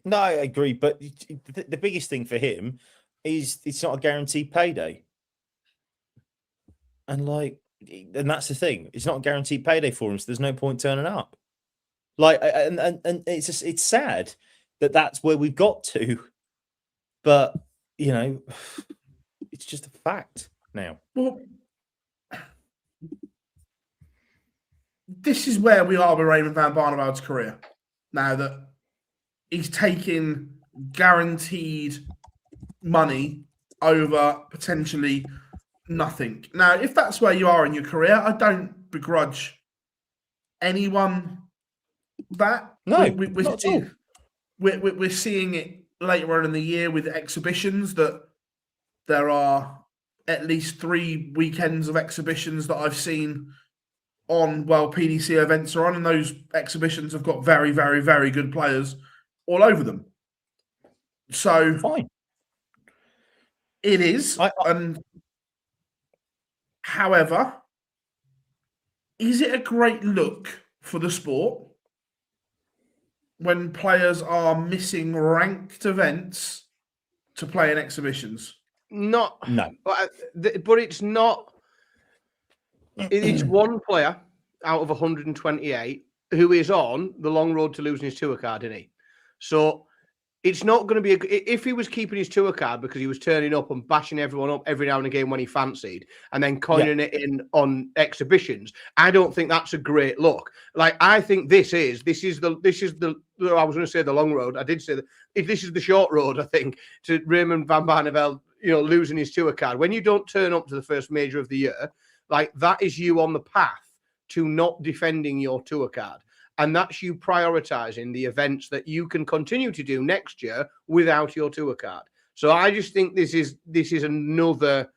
No, I agree, but the biggest thing for him is it's not a guaranteed payday, and that's the thing. It's not a guaranteed payday for him, so there's no point turning up. Like, and it's sad that that's where we've got to, but you know, it's just a fact now. Well, this is where we are with Raymond van Barneveld's career now that he's taking guaranteed money over potentially nothing. Now, if that's where you are in your career, I don't begrudge anyone that. No, not at all. We're seeing it later on in the year with exhibitions that there are at least 3 weekends of exhibitions that I've seen on PDC events are on, and those exhibitions have got very, very, very good players all over them. So fine. It is. However, is it a great look for the sport when players are missing ranked events to play in exhibitions? No. But it's not. It's one player out of 128 who is on the long road to losing his tour card, isn't he? So it's not going to be if he was keeping his tour card because he was turning up and bashing everyone up every now and again when he fancied, and then coining it in on exhibitions. I don't think that's a great look. Like, I think this is the I was going to say the long road. I did say that if this is the short road, I think, to Raymond van Barneveld, losing his tour card. When you don't turn up to the first major of the year, like that is you on the path to not defending your tour card. And that's you prioritizing the events that you can continue to do next year without your tour card. So I just think this is another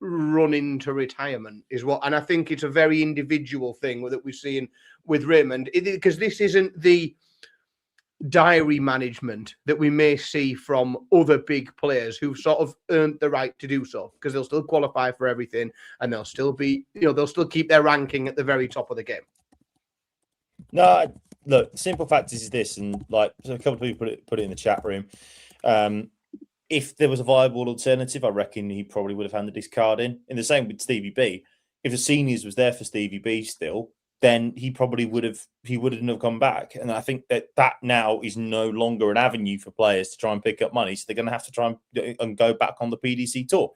run into retirement and I think it's a very individual thing that we're seeing with Raymond, because this isn't the diary management that we may see from other big players who've sort of earned the right to do so, because they'll still qualify for everything and they'll still be, they'll still keep their ranking at the very top of the game. No, look, the simple fact is this, and like so a couple of people put it in the chat room. If there was a viable alternative, I reckon he probably would have handed his card in. In the same with Stevie B. If the seniors was there for Stevie B still, then he probably wouldn't have come back. And I think that now is no longer an avenue for players to try and pick up money. So they're going to have to try and go back on the PDC tour.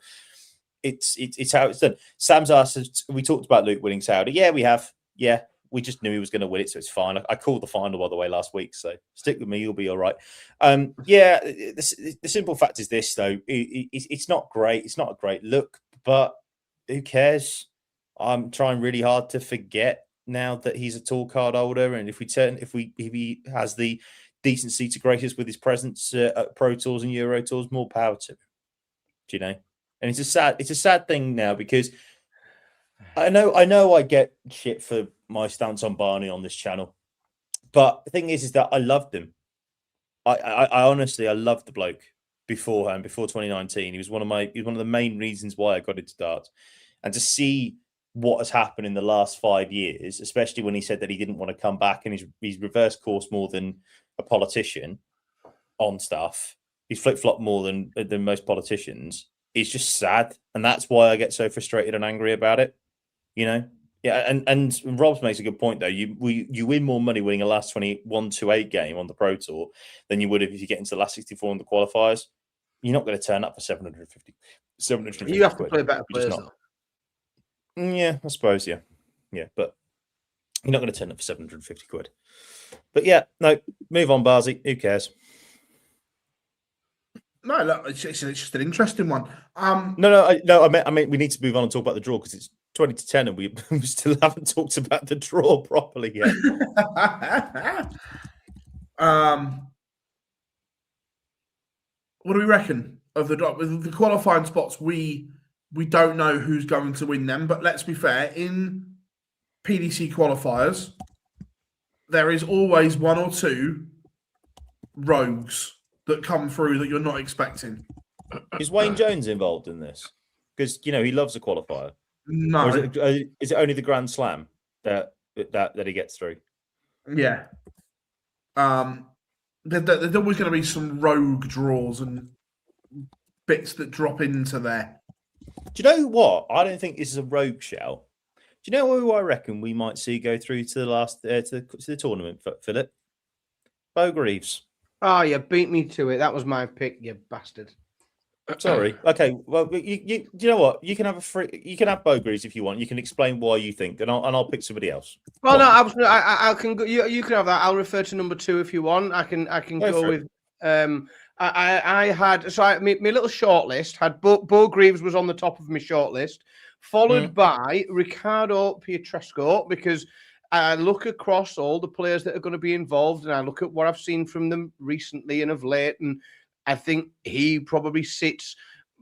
It's how it's done. Sam's asked, we talked about Luke winning Saudi. Yeah, we have. Yeah, we just knew he was going to win it, so it's fine. I called the final, by the way, last week, so stick with me, you'll be all right. Yeah, the simple fact is this, though. It's not great. It's not a great look, but who cares? I'm trying really hard to forget now that he's a tour card holder, and if he has the decency to grace us with his presence at Pro Tours and Euro Tours, more power to him. Do you know? And it's a sad thing now, because I know I get shit for my stance on Barney on this channel, but the thing is that I loved him. I honestly loved the bloke beforehand, before 2019. He was one of the main reasons why I got into darts, and to see what has happened in the last 5 years, especially when he said that he didn't want to come back and he's reversed course more than a politician on stuff. He's flip-flopped more than most politicians. It's just sad, and that's why I get so frustrated and angry about it. Yeah, and Rob's makes a good point though. You win more money winning a last 21-8 game on the Pro Tour than you would if you get into the last 64 on the qualifiers. You're not going to turn up for 750. You have to play better players. Yeah, I suppose. Yeah, but you're not going to turn up for 750 quid. But yeah, no, move on, Barzy. Who cares? No, look, it's just an interesting one. No. I mean, we need to move on and talk about the draw, because it's 20-10, and we still haven't talked about the draw properly yet. What do we reckon of the draw? With the qualifying spots, we don't know who's going to win them. But let's be fair, in PDC qualifiers, there is always one or two rogues that come through that you're not expecting. Is Wayne Jones involved in this? Because he loves a qualifier. No, or is it only the Grand Slam that he gets through? Yeah. There's always going to be some rogue draws and bits that drop into there. Do you know what? I don't think this is a rogue shout. Do you know who I reckon we might see go through to the last to the tournament, Philip? Bo Greaves. Oh, you beat me to it. That was my pick, you bastard. Sorry. Okay. Well, you know what? You can have Bo Greaves if you want. You can explain why you think, and I'll pick somebody else. Well, no, I can go. You can have that. I'll refer to number 2 if you want. I can go with. I had my little shortlist had Bo Greaves was on the top of my shortlist, followed by Ricardo Pietrasco, because I look across all the players that are going to be involved, and I look at what I've seen from them recently and of late, and I think he probably sits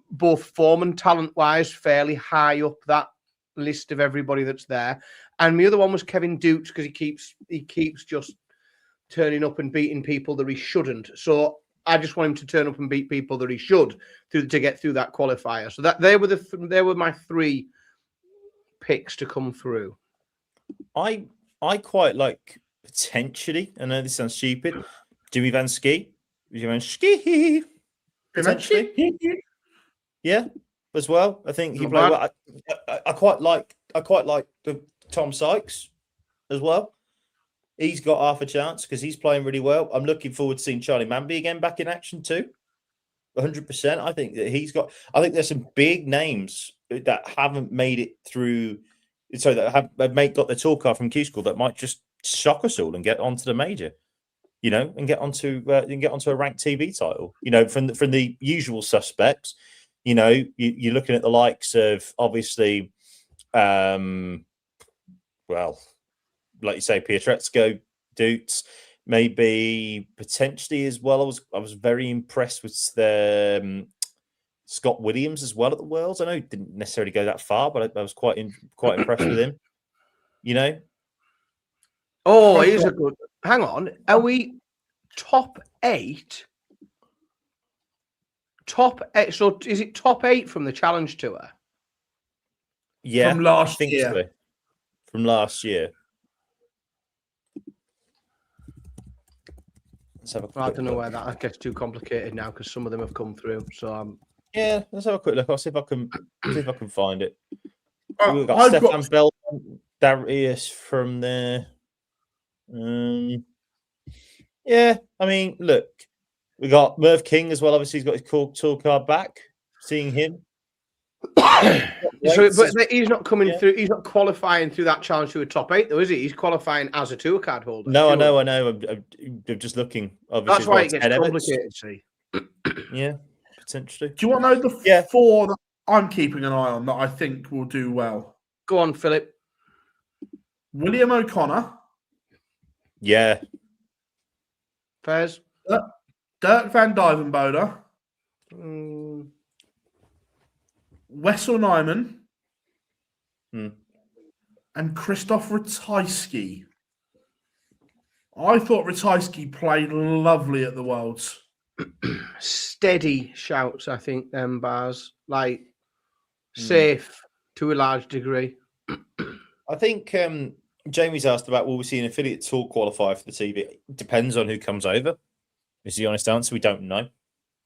both form and talent-wise fairly high up that list of everybody that's there. And the other one was Kevin Dukes, because he keeps just turning up and beating people that he shouldn't. So I just want him to turn up and beat people that he should to get through that qualifier. So that they were my 3 picks to come through. I quite like, potentially, I know this sounds stupid, Jimmy Van Ski. Potentially. Yeah, as well. I think he played well. I quite like the Tom Sykes as well. He's got half a chance because he's playing really well. I'm looking forward to seeing Charlie Manby again back in action too. 100%. I think that I think there's some big names that haven't made it through. So that have got their tour card from Q School that might just shock us all and get onto the major. and get onto a ranked TV title. From the usual suspects. You're looking at the likes of obviously, like you say, Pietrezco, Dutes, maybe potentially as well. I was very impressed with the Scott Williams as well at the Worlds. I know he didn't necessarily go that far, but I was quite impressed with him. Oh, here's a good. Hang on, are we top 8? Top 8. So is it top 8 from the Challenge Tour? Yeah, from last I think year. so. From last year. Let's have a I quick don't know look. where that gets too complicated now because some of them have come through. So Yeah, let's have a quick look. I'll see if I can find it. Oh, We've got I've Stefan got Bell, Darius from there. Yeah, I mean, look, we got Merv King as well. Obviously, he's got his tour card back. Seeing him. but he's not coming through. He's not qualifying through that challenge to a top 8, though, is he? He's qualifying as a tour card holder. No, sure. I know. I'm just looking. Obviously, That's why it gets complicated. See, yeah, potentially. Do you want to know the 4 that I'm keeping an eye on that I think will do well? go on, Philip. William O'Connor. Yeah. Fairs. Dirk van Dijvenbode. Wessel Nyman. And Christoph Ratajski. I thought Ratajski played lovely at the Worlds. Steady shouts, I think, them bars. Like, safe to a large degree. I think Jamie's asked about will we see an affiliate tour qualify for the TV? It depends on who comes over. Is the honest answer. We don't know.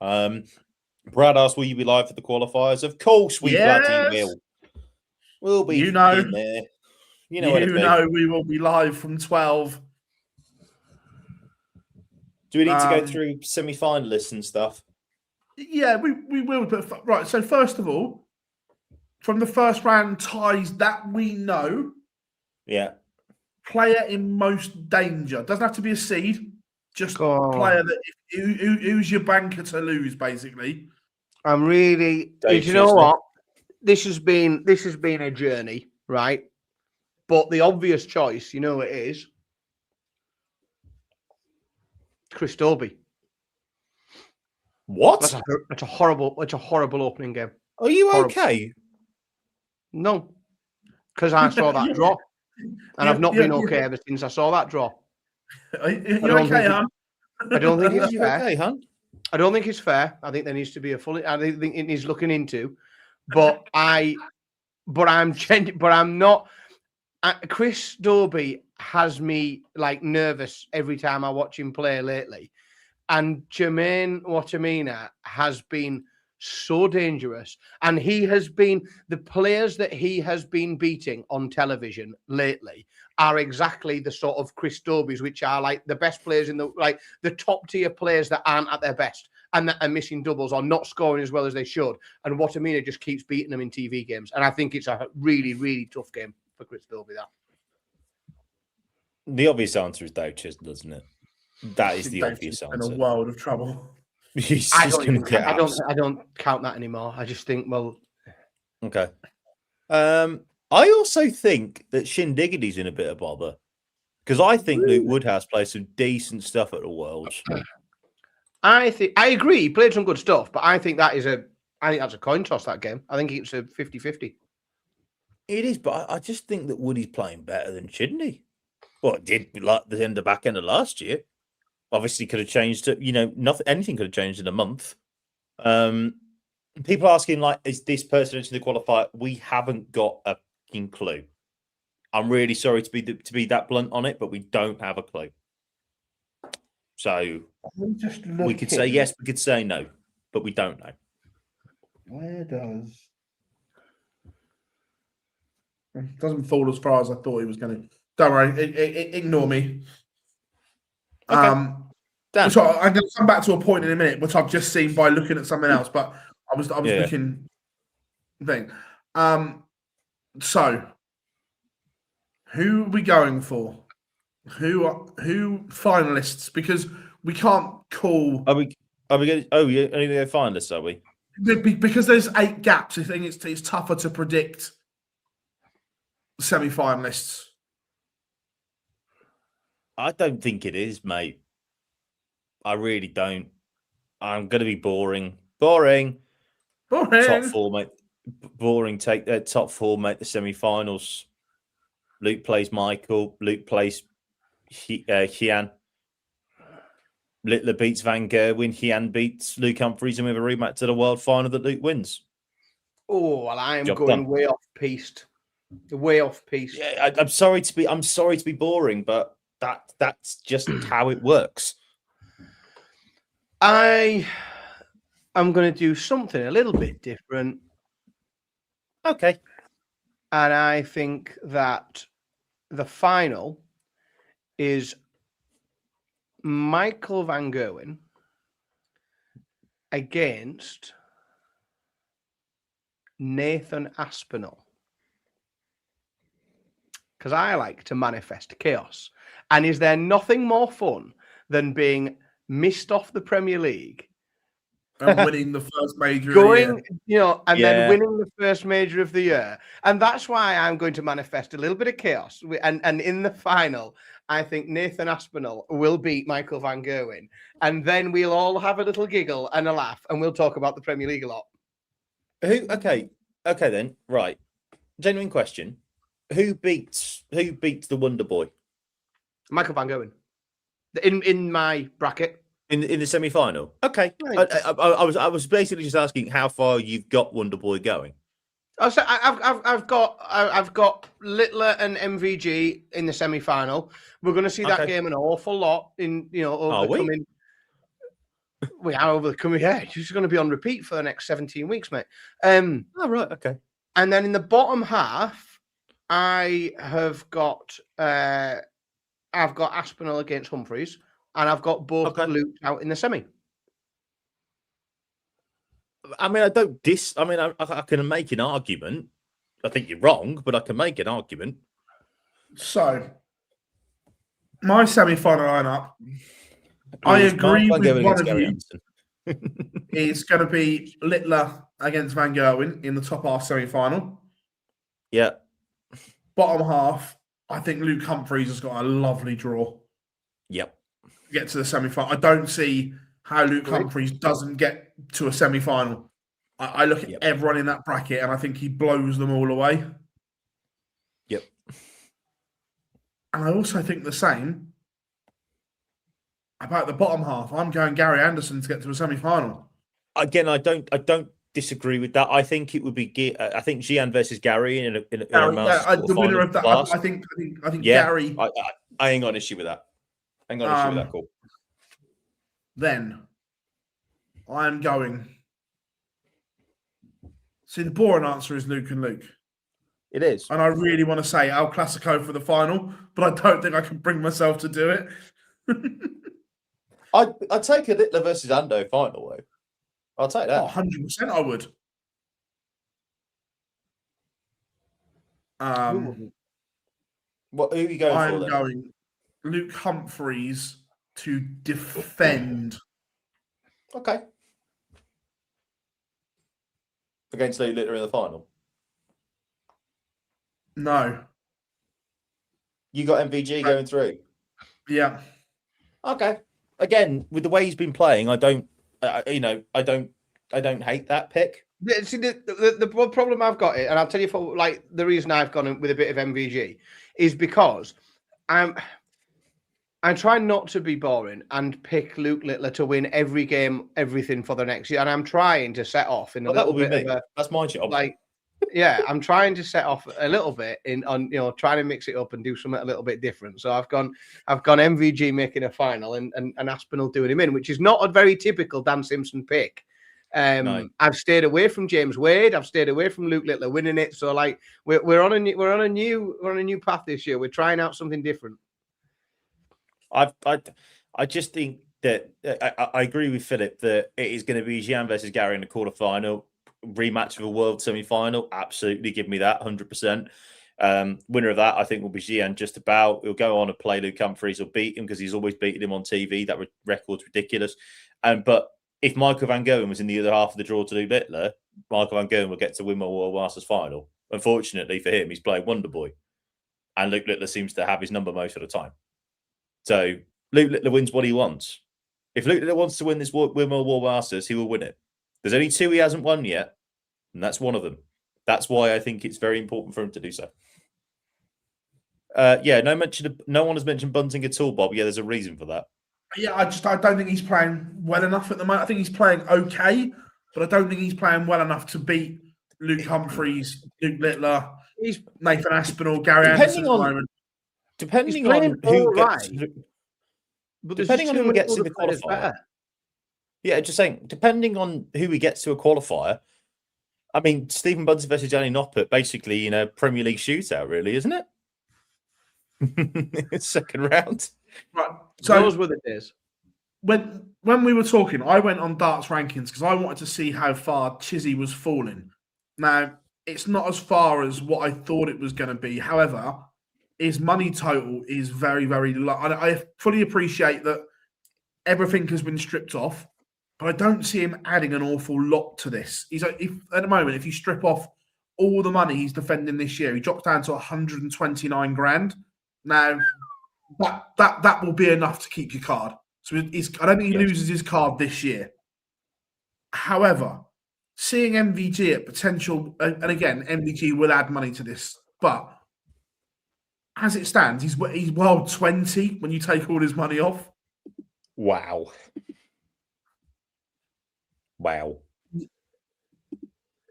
Brad asked, will you be live for the qualifiers? Of course we bloody will. We'll be in there. You know we will be live from 12. Do we need to go through semi-finalists and stuff? Yeah, we will. But right, so first of all, from the first round ties that we know, player in most danger. Doesn't have to be a seed, just player that who's your banker to lose, basically. I'm really. You know what? This has been a journey, right? But the obvious choice, you know, it is Chris Dobey. What? That's a horrible opening game. Are you okay? No, because I saw that draw, and I've not been okay ever since I saw that draw. You're okay, hon? I don't think it's fair. Okay, hon? I don't think it's fair. I think there needs to be a full. I think it needs looking into, but I'm not. Chris Dobey has me like nervous every time I watch him play lately, and Jermaine Watamina has been so dangerous, and he has been the players that he has been beating on television lately are exactly the sort of Chris Dobeys, which are like the best players in the top tier players that aren't at their best and that are missing doubles or not scoring as well as they should. And Watamina just keeps beating them in TV games, and I think it's a really, really tough game for Chris Dobey. That the obvious answer is Dave Chisholm, doesn't it? That is the obvious answer. In a world of trouble. I don't count that anymore. I just think, well, okay. I also think that Shindiggity's in a bit of bother because I think Luke Woodhouse plays some decent stuff at the Worlds. I agree. He played some good stuff, but I think that's a coin toss, that game. I think it's a 50-50. It is, but I just think that Woody's playing better than Shindy. Well, it did like the back end of last year. Obviously, could have changed it. Nothing. Anything could have changed in a month. People asking like, is this person into the qualifier? We haven't got a fucking clue. I'm really sorry to be that blunt on it, but we don't have a clue. So we could say yes, we could say no, but we don't know. Where does it doesn't fall as far as I thought he was going to? Don't worry, ignore me. Okay. So I'm going to come back to a point in a minute, which I've just seen by looking at something else. But I was looking thing. So who are we going for? Who finalists? Because we can't call Are we going? Oh, yeah, only the finalists, are we? because there's 8 gaps. I think it's tougher to predict semi-finalists. I don't think it is, mate. I really don't. I'm going to be boring. Boring. Top 4, mate. Boring. Take their top 4, make the semi-finals. Luke plays Michael. Luke plays Hian. Littler beats Van Gerwen. Hian beats Luke Humphries, and we have a rematch to the world final that Luke wins. Oh, well, I am Job going done. way off piste. Way off piste. Yeah, I'm sorry to be boring, but that's just how it works. I am going to do something a little bit different. Okay. And I think that the final is Michael Van Gerwen against Nathan Aspinall. Because I like to manifest chaos. And is there nothing more fun than being missed off the Premier League? And winning the first major Going, of the year. and then winning the first major of the year. And that's why I'm going to manifest a little bit of chaos. And in the final, I think Nathan Aspinall will beat Michael Van Gerwen. And then we'll all have a little giggle and a laugh, and we'll talk about the Premier League a lot. Okay then. Right. Genuine question. Who beats the Wonder Boy? Michael Van Gerwen. In my bracket. In the semi-final. Okay. I was basically just asking how far you've got Wonder Boy going. I've got Littler and MVG in the semi-final. We're going to see that game an awful lot in over the coming. We are over the coming. Yeah, it's just going to be on repeat for the next 17 weeks, mate. Oh right, okay. And then in the bottom half, I have got I've got Aspinall against Humphries, and I've got both Luke out in the semi. I mean, I can make an argument. I think you're wrong, but I can make an argument. So, my semi-final lineup, I agree with one of you. It's going to be Littler against Van Gerwen in the top half semi-final. Yeah. Bottom half, I think Luke Humphries has got a lovely draw. Yep. Get to the semi-final. I don't see how Luke Humphries doesn't get to a semi-final. I look at everyone in that bracket and I think he blows them all away. Yep. And I also think the same about the bottom half. I'm going Gary Anderson to get to a semi-final. Again, I don't disagree with that. I think it would be. I think Gian versus Gary in a the winner of that. Class. I think Gary. I ain't got an issue with that. I ain't got an issue with that call. Then I'm going. See, the boring answer is Luke and Luke. It is. And I really want to say El Clasico for the final, but I don't think I can bring myself to do it. I'd take a Littler versus Ando final, though. I'll take that. 100% I would. Who are you going for? I'm going Luke Humphries to defend. Okay. Against Luke Littler in the final? No. You got MVG going through? Yeah. Okay. Again, with the way he's been playing, I don't hate that pick. See, the problem I've got it, and I'll tell you for the reason I've gone with a bit of MVG is because I'm trying not to be boring and pick Luke Littler to win every game, everything for the next year, and I'm trying to set off in a little bit of a, that's my job. I'm trying to set off a little bit on trying to mix it up and do something a little bit different. So I've gone MVG making a final and Aspinall doing him in, which is not a very typical Dan Simpson pick. No. I've stayed away from James Wade. I've stayed away from Luke Littler winning it. So we're on a new path this year. We're trying out something different. I just think that I agree with Philip that it is going to be Gian versus Gary in the quarterfinal, rematch of a world semi-final. Absolutely, give me that 100%. Winner of that, I think, will be Xian just about. He'll go on and play Luke Humphries or beat him because he's always beaten him on TV. That record's ridiculous. But if Michael van Gerwen was in the other half of the draw to do Littler, Michael van Gerwen will get to Winmau World Masters final. Unfortunately for him, he's playing Wonder Boy. And Luke Littler seems to have his number most of the time. So Luke Littler wins what he wants. If Luke Littler wants to win this Winmau World Masters, he will win it. There's only 2 he hasn't won yet, and that's one of them. That's why I think it's very important for him to do so. No one has mentioned Bunting at all, Bob. Yeah, there's a reason for that. Yeah, I don't think he's playing well enough at the moment. I think he's playing okay, but I don't think he's playing well enough to beat Luke Humphries, Luke Littler, Nathan Aspinall, Gary Anderson at the moment. Depending on who gets, depending on who gets in the qualifier. Better. Yeah, just saying, depending on who he gets to a qualifier. I mean, Stephen Bunting versus Johnny Noppert, basically in a Premier League shootout, really, isn't it? Second round. Right. So those were the days. When we were talking, I went on darts rankings because I wanted to see how far Chizzy was falling. Now, it's not as far as what I thought it was going to be. However, his money total is very, very low. And I fully appreciate that everything has been stripped off, but I don't see him adding an awful lot to this. At the moment, if you strip off all the money he's defending this year, he drops down to 129 grand. Now, that will be enough to keep your card. So I don't think he loses his card this year. However, seeing MVG at potential, and again, MVG will add money to this, but as it stands, he's world 20 when you take all his money off. Wow.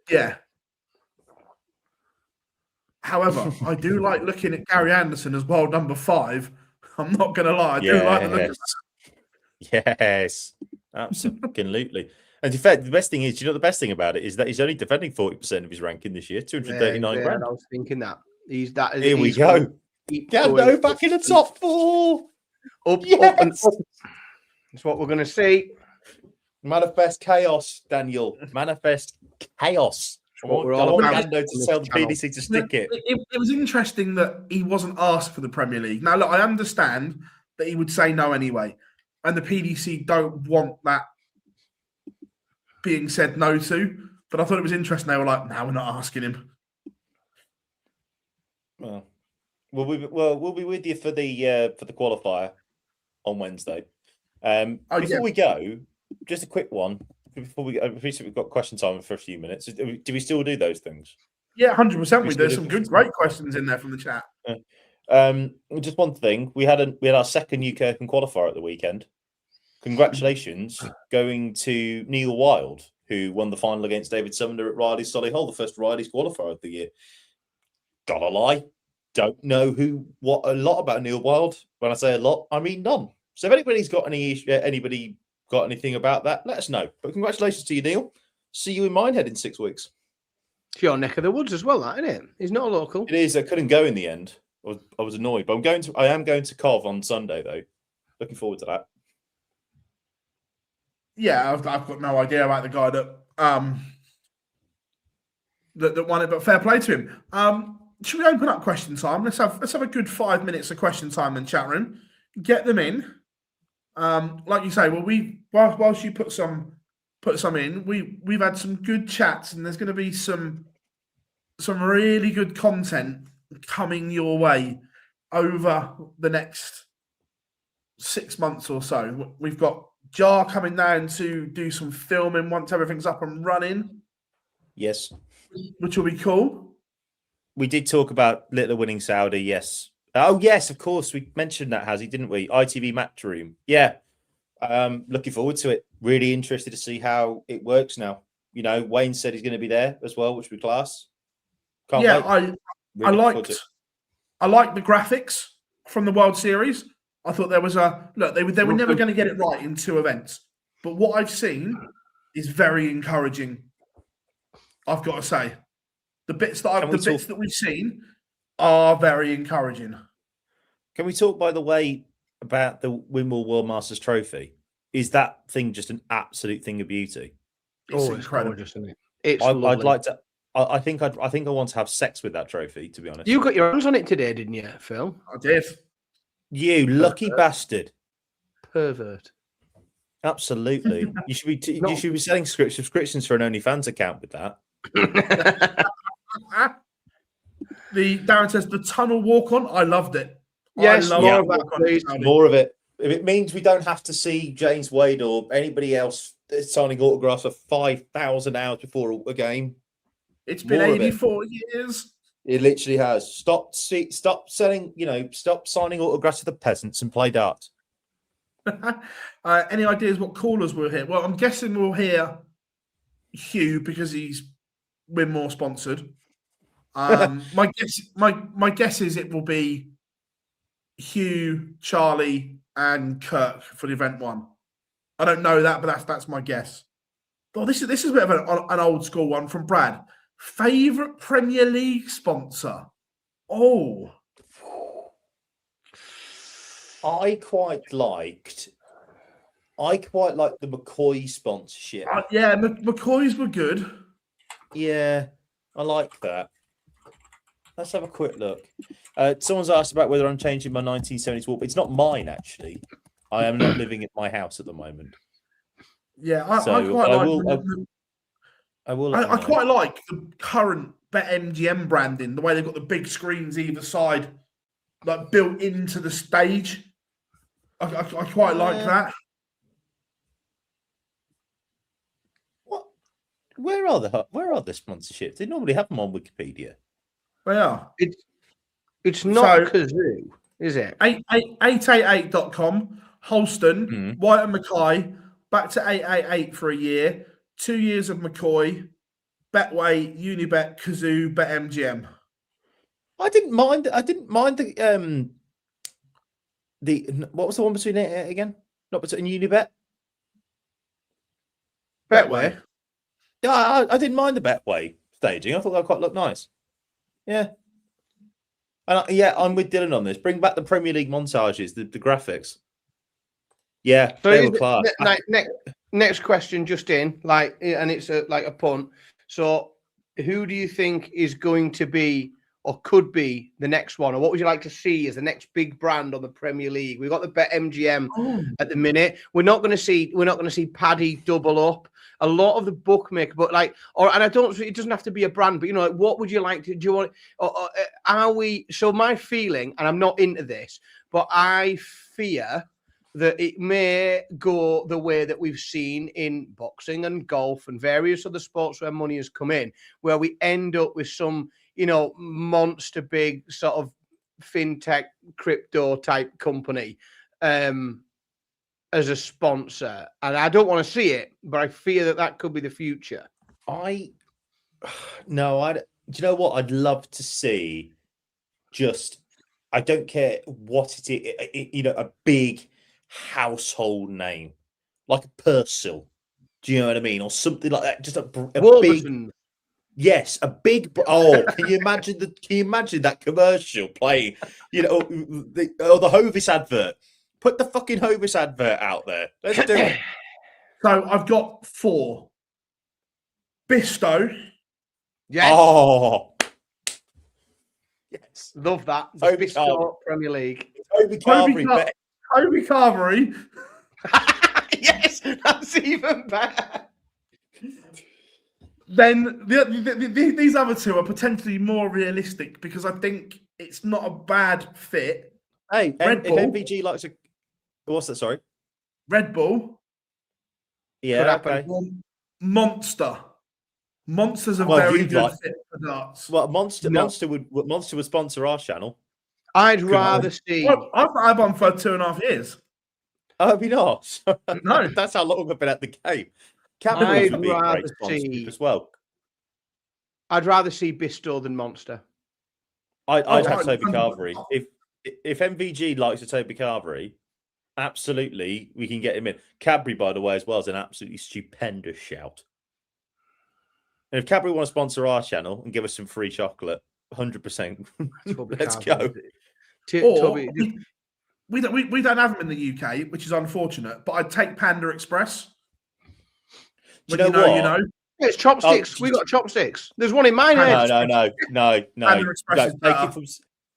Yeah. However, I do like looking at Gary Anderson as world number 5. I'm not going to lie. I do like the look at that. Yes, absolutely. And in fact, the best thing is, you know, the best thing about it is that he's only defending 40% of his ranking this year, 239 grand. I was thinking that. Here we go. Gando back in the top 4. Up and up. That's what we're going to see. Manifest chaos, Daniel. Manifest chaos. I want Gando to tell the PDC to stick it. It was interesting that he wasn't asked for the Premier League. Now, look, I understand that he would say no anyway. And the PDC don't want that being said no to. But I thought it was interesting. They were like, no, we're not asking him. Well, we'll be with you for the qualifier on Wednesday. Before we go, just a quick one. Before we appreciate we've got question time for a few minutes. Do we still do those things? Yeah, 100%. There's some great questions in there from the chat. Just one thing. We had our second UK Open qualifier at the weekend. Congratulations going to Neil Wild, who won the final against David Sumner at Riley's Solihull, the first Riley's qualifier of the year. Gotta lie, don't know a lot about Neil Wild. When I say a lot, I mean none. So if anybody's got anybody got anything about that, let us know. But congratulations to you, Neil. See you in Minehead in 6 weeks. It's your neck of the woods as well, that, isn't it? He's not a local. It is. I couldn't go in the end. I was annoyed, but I am going to Cov on Sunday though. Looking forward to that. Yeah, I've got no idea about the guy that won it, but fair play to him. Should we open up question time? Let's have a good 5 minutes of question time in chat room. Get them in. Like you say, whilst you put some in, we've had some good chats, and there's going to be some really good content coming your way over the next 6 months or so. We've got Jar coming down to do some filming once everything's up and running. Yes, which will be cool. We did talk about Littler winning Saudi. Yes. Oh yes, of course. We mentioned that, Hazzy, didn't we? ITV Match Room. Yeah. Looking forward to it. Really interested to see how it works now. You know, Wayne said he's going to be there as well, which would be class. Can't wait. I liked the graphics from the World Series. I thought there was they were never going to get it right in 2 events, but what I've seen is very encouraging. I've got to say, the bits that we've seen are very encouraging. Can we talk, by the way, about the Winmau World Masters Trophy? Is that thing just an absolute thing of beauty? It's incredible. Gorgeous, isn't it? I'd like to. I think I want to have sex with that trophy. To be honest, You got your hands on it today, didn't you, Phil? I did. you lucky bastard. Pervert. Absolutely, you should be No. you should be selling subscriptions for an OnlyFans account with that. The Darren says the tunnel walk on. I loved it. Yes, I more love of that, walk on. please. More of it. If it means we don't have to see James Wade or anybody else signing autographs for 5,000 hours before a game, It's been More of it. 84 years. it literally has. Stop selling. Stop signing autographs to the peasants and play darts. Any ideas what callers we'll hear? Well, I'm guessing we'll hear Hugh because he's Winmau sponsored. My guess is it will be Hugh, Charlie, and Kirk for the event one. I don't know that, but that's my guess. Oh, this is a bit of an old school one from Brad. Favorite Premier League sponsor? Oh, I quite liked the McCoy sponsorship. yeah, McCoy's were good. Yeah, I like that. Let's have a quick look. Someone's asked about whether I'm changing my 1970s wall. It's not mine, actually. I am not living at my house at the moment. Yeah, I So quite I like. will- I will. let I you know. quite like the current BetMGM branding. The way they've got the big screens either side, like built into the stage. I quite like Yeah. that. What? Where are the sponsorships? They normally have them on Wikipedia. They are. It's not So- kazoo, is it? 888.com, Holston, Mhm. White and Mackay, back to 888 for a year, 2 years of McCoy, Betway, Unibet, Kazoo, BetMGM. I didn't mind the what was the one between it again? Not between Unibet. Betway. Yeah, I didn't mind the Betway staging. I thought that quite looked nice. Yeah. And I'm with Dylan on this. Bring back the Premier League montages, the graphics. Yeah, So they here's were class. next question just in, and it's like a punt. So who do you think is going to be or could be the next one? Or what would you like to see as the next big brand on the Premier League? We've got the BetMGM at the minute. We're not going to see Paddy double up. A lot of the bookmaker, but and I don't. It doesn't have to be a brand, but what would you like to? Do you want? Are we? So my feeling, and I'm not into this, but I fear that it may go the way that we've seen in boxing and golf and various other sports where money has come in, where we end up with some, monster big sort of fintech crypto type company as a sponsor. And I don't want to see it, but I fear that could be the future. Do you know what I'd love to see? I don't care what it is, a big household name like a Purcell. Do you know what I mean? Or something like that. Just a big, yes, a big. Oh, can you imagine that commercial playing? The Hovis advert. Put the fucking Hovis advert out there. Let's do it. So I've got 4. Bisto. Yes. Oh, yes. Love that. Toby Bisto Premier League. Toby Carvery. Toby Carvery. Yes, that's even better. Then these other two are potentially more realistic because I think it's not a bad fit. Hey, Red if Bull. MVG likes a, what's that? Sorry. Red Bull. Yeah. Okay. Monster. Monster's a Well, very you'd good like- fit for darts. Well, Monster No. would sponsor our channel. I'd rather see. Well, I've had one for 2.5 years. Oh, it'd be nice. No. That's how long I've been at the game. Capitals I'd would be a great rather sponsorship see- as well. I'd rather see Bisto than Monster. I'd Oh, have right. Toby Carvery. If MVG likes a Toby Carvery, absolutely we can get him in. Cadbury, by the way, as well, is an absolutely stupendous shout. And if Cadbury want to sponsor our channel and give us some free chocolate, 100%, let's go. Or Toby, we don't have them in the UK, which is unfortunate. But I'd take Panda Express. Do you When know what? you know. It's chopsticks. Oh, We got chopsticks. There's one in mine head. No. Panda Express is better.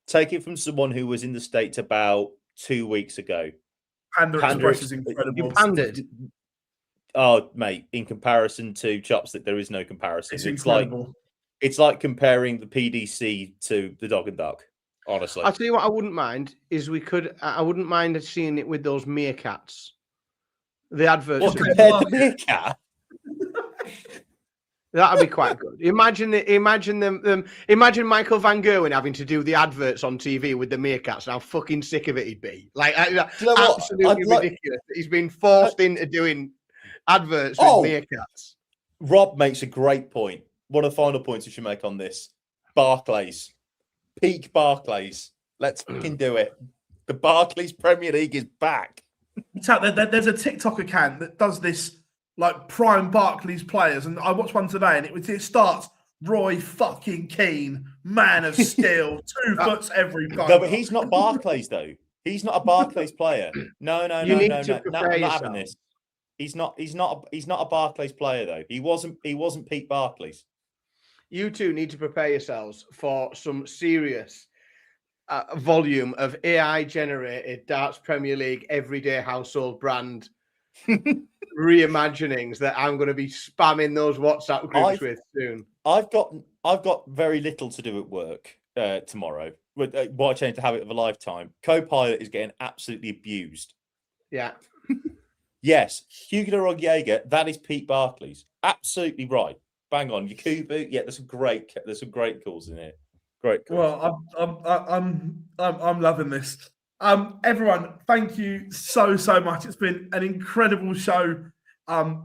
Take it from someone who was in the States about 2 weeks ago. Panda Express is incredible. You pandered. Oh, mate! In comparison to chopstick, there is no comparison. It's like incredible. it's like comparing the PDC to the Dog and Duck. Honestly, I'll tell you what I wouldn't mind is I wouldn't mind seeing it with those meerkats. The adverts. well, compared to meerkat. That'd be quite good. Imagine Michael Van Gerwen having to do the adverts on TV with the meerkats and how fucking sick of it he'd be. Like, you know what? absolutely ridiculous. He's been forced into doing adverts with meerkats. Rob makes a great point. One of the final points we should make on this: Barclays, peak Barclays. Let's fucking do it. The Barclays Premier League is back. There's a TikTok account that does this, like prime Barclays players, and I watched one today, and it starts Roy fucking Keane, man of steel, 2 foot every time. No, but he's not Barclays though. He's not a Barclays player. No. I'm not having this. He's not a Barclays player though. He wasn't Pete Barclays. You two need to prepare yourselves for some serious volume of AI generated Darts Premier League everyday household brand reimaginings that I'm going to be spamming those WhatsApp groups with soon. I've got very little to do at work tomorrow. Why change the habit of a lifetime? Copilot is getting absolutely abused. Yeah. Yes, Hugo de Rogiega, that is Pete Barclays. Absolutely right. Bang on. Yakubu, yeah, there's some great calls in here. Great calls. Well, I'm loving this. Everyone, thank you so much. It's been an incredible show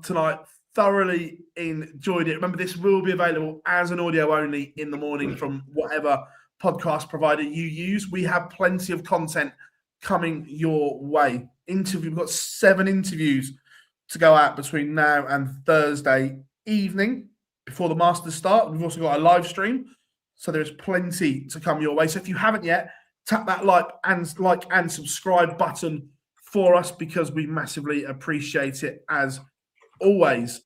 tonight. Thoroughly enjoyed it. Remember, this will be available as an audio only in the morning from whatever podcast provider you use. We have plenty of content coming your way. We've got 7 interviews to go out between now and Thursday evening before the Masters start. We've also got a live stream, so there's plenty to come your way. So if you haven't yet, tap that like and subscribe button for us, because we massively appreciate it. As always,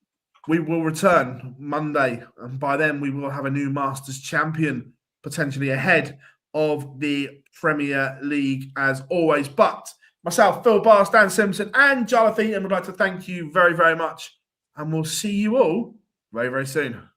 we will return Monday, and by then we will have a new Masters champion potentially ahead of the Premier League as always. But myself, Phil Barr, Dan Simpson and Jonathan Eaton would like to thank you very, very much, and we'll see you all very, very soon.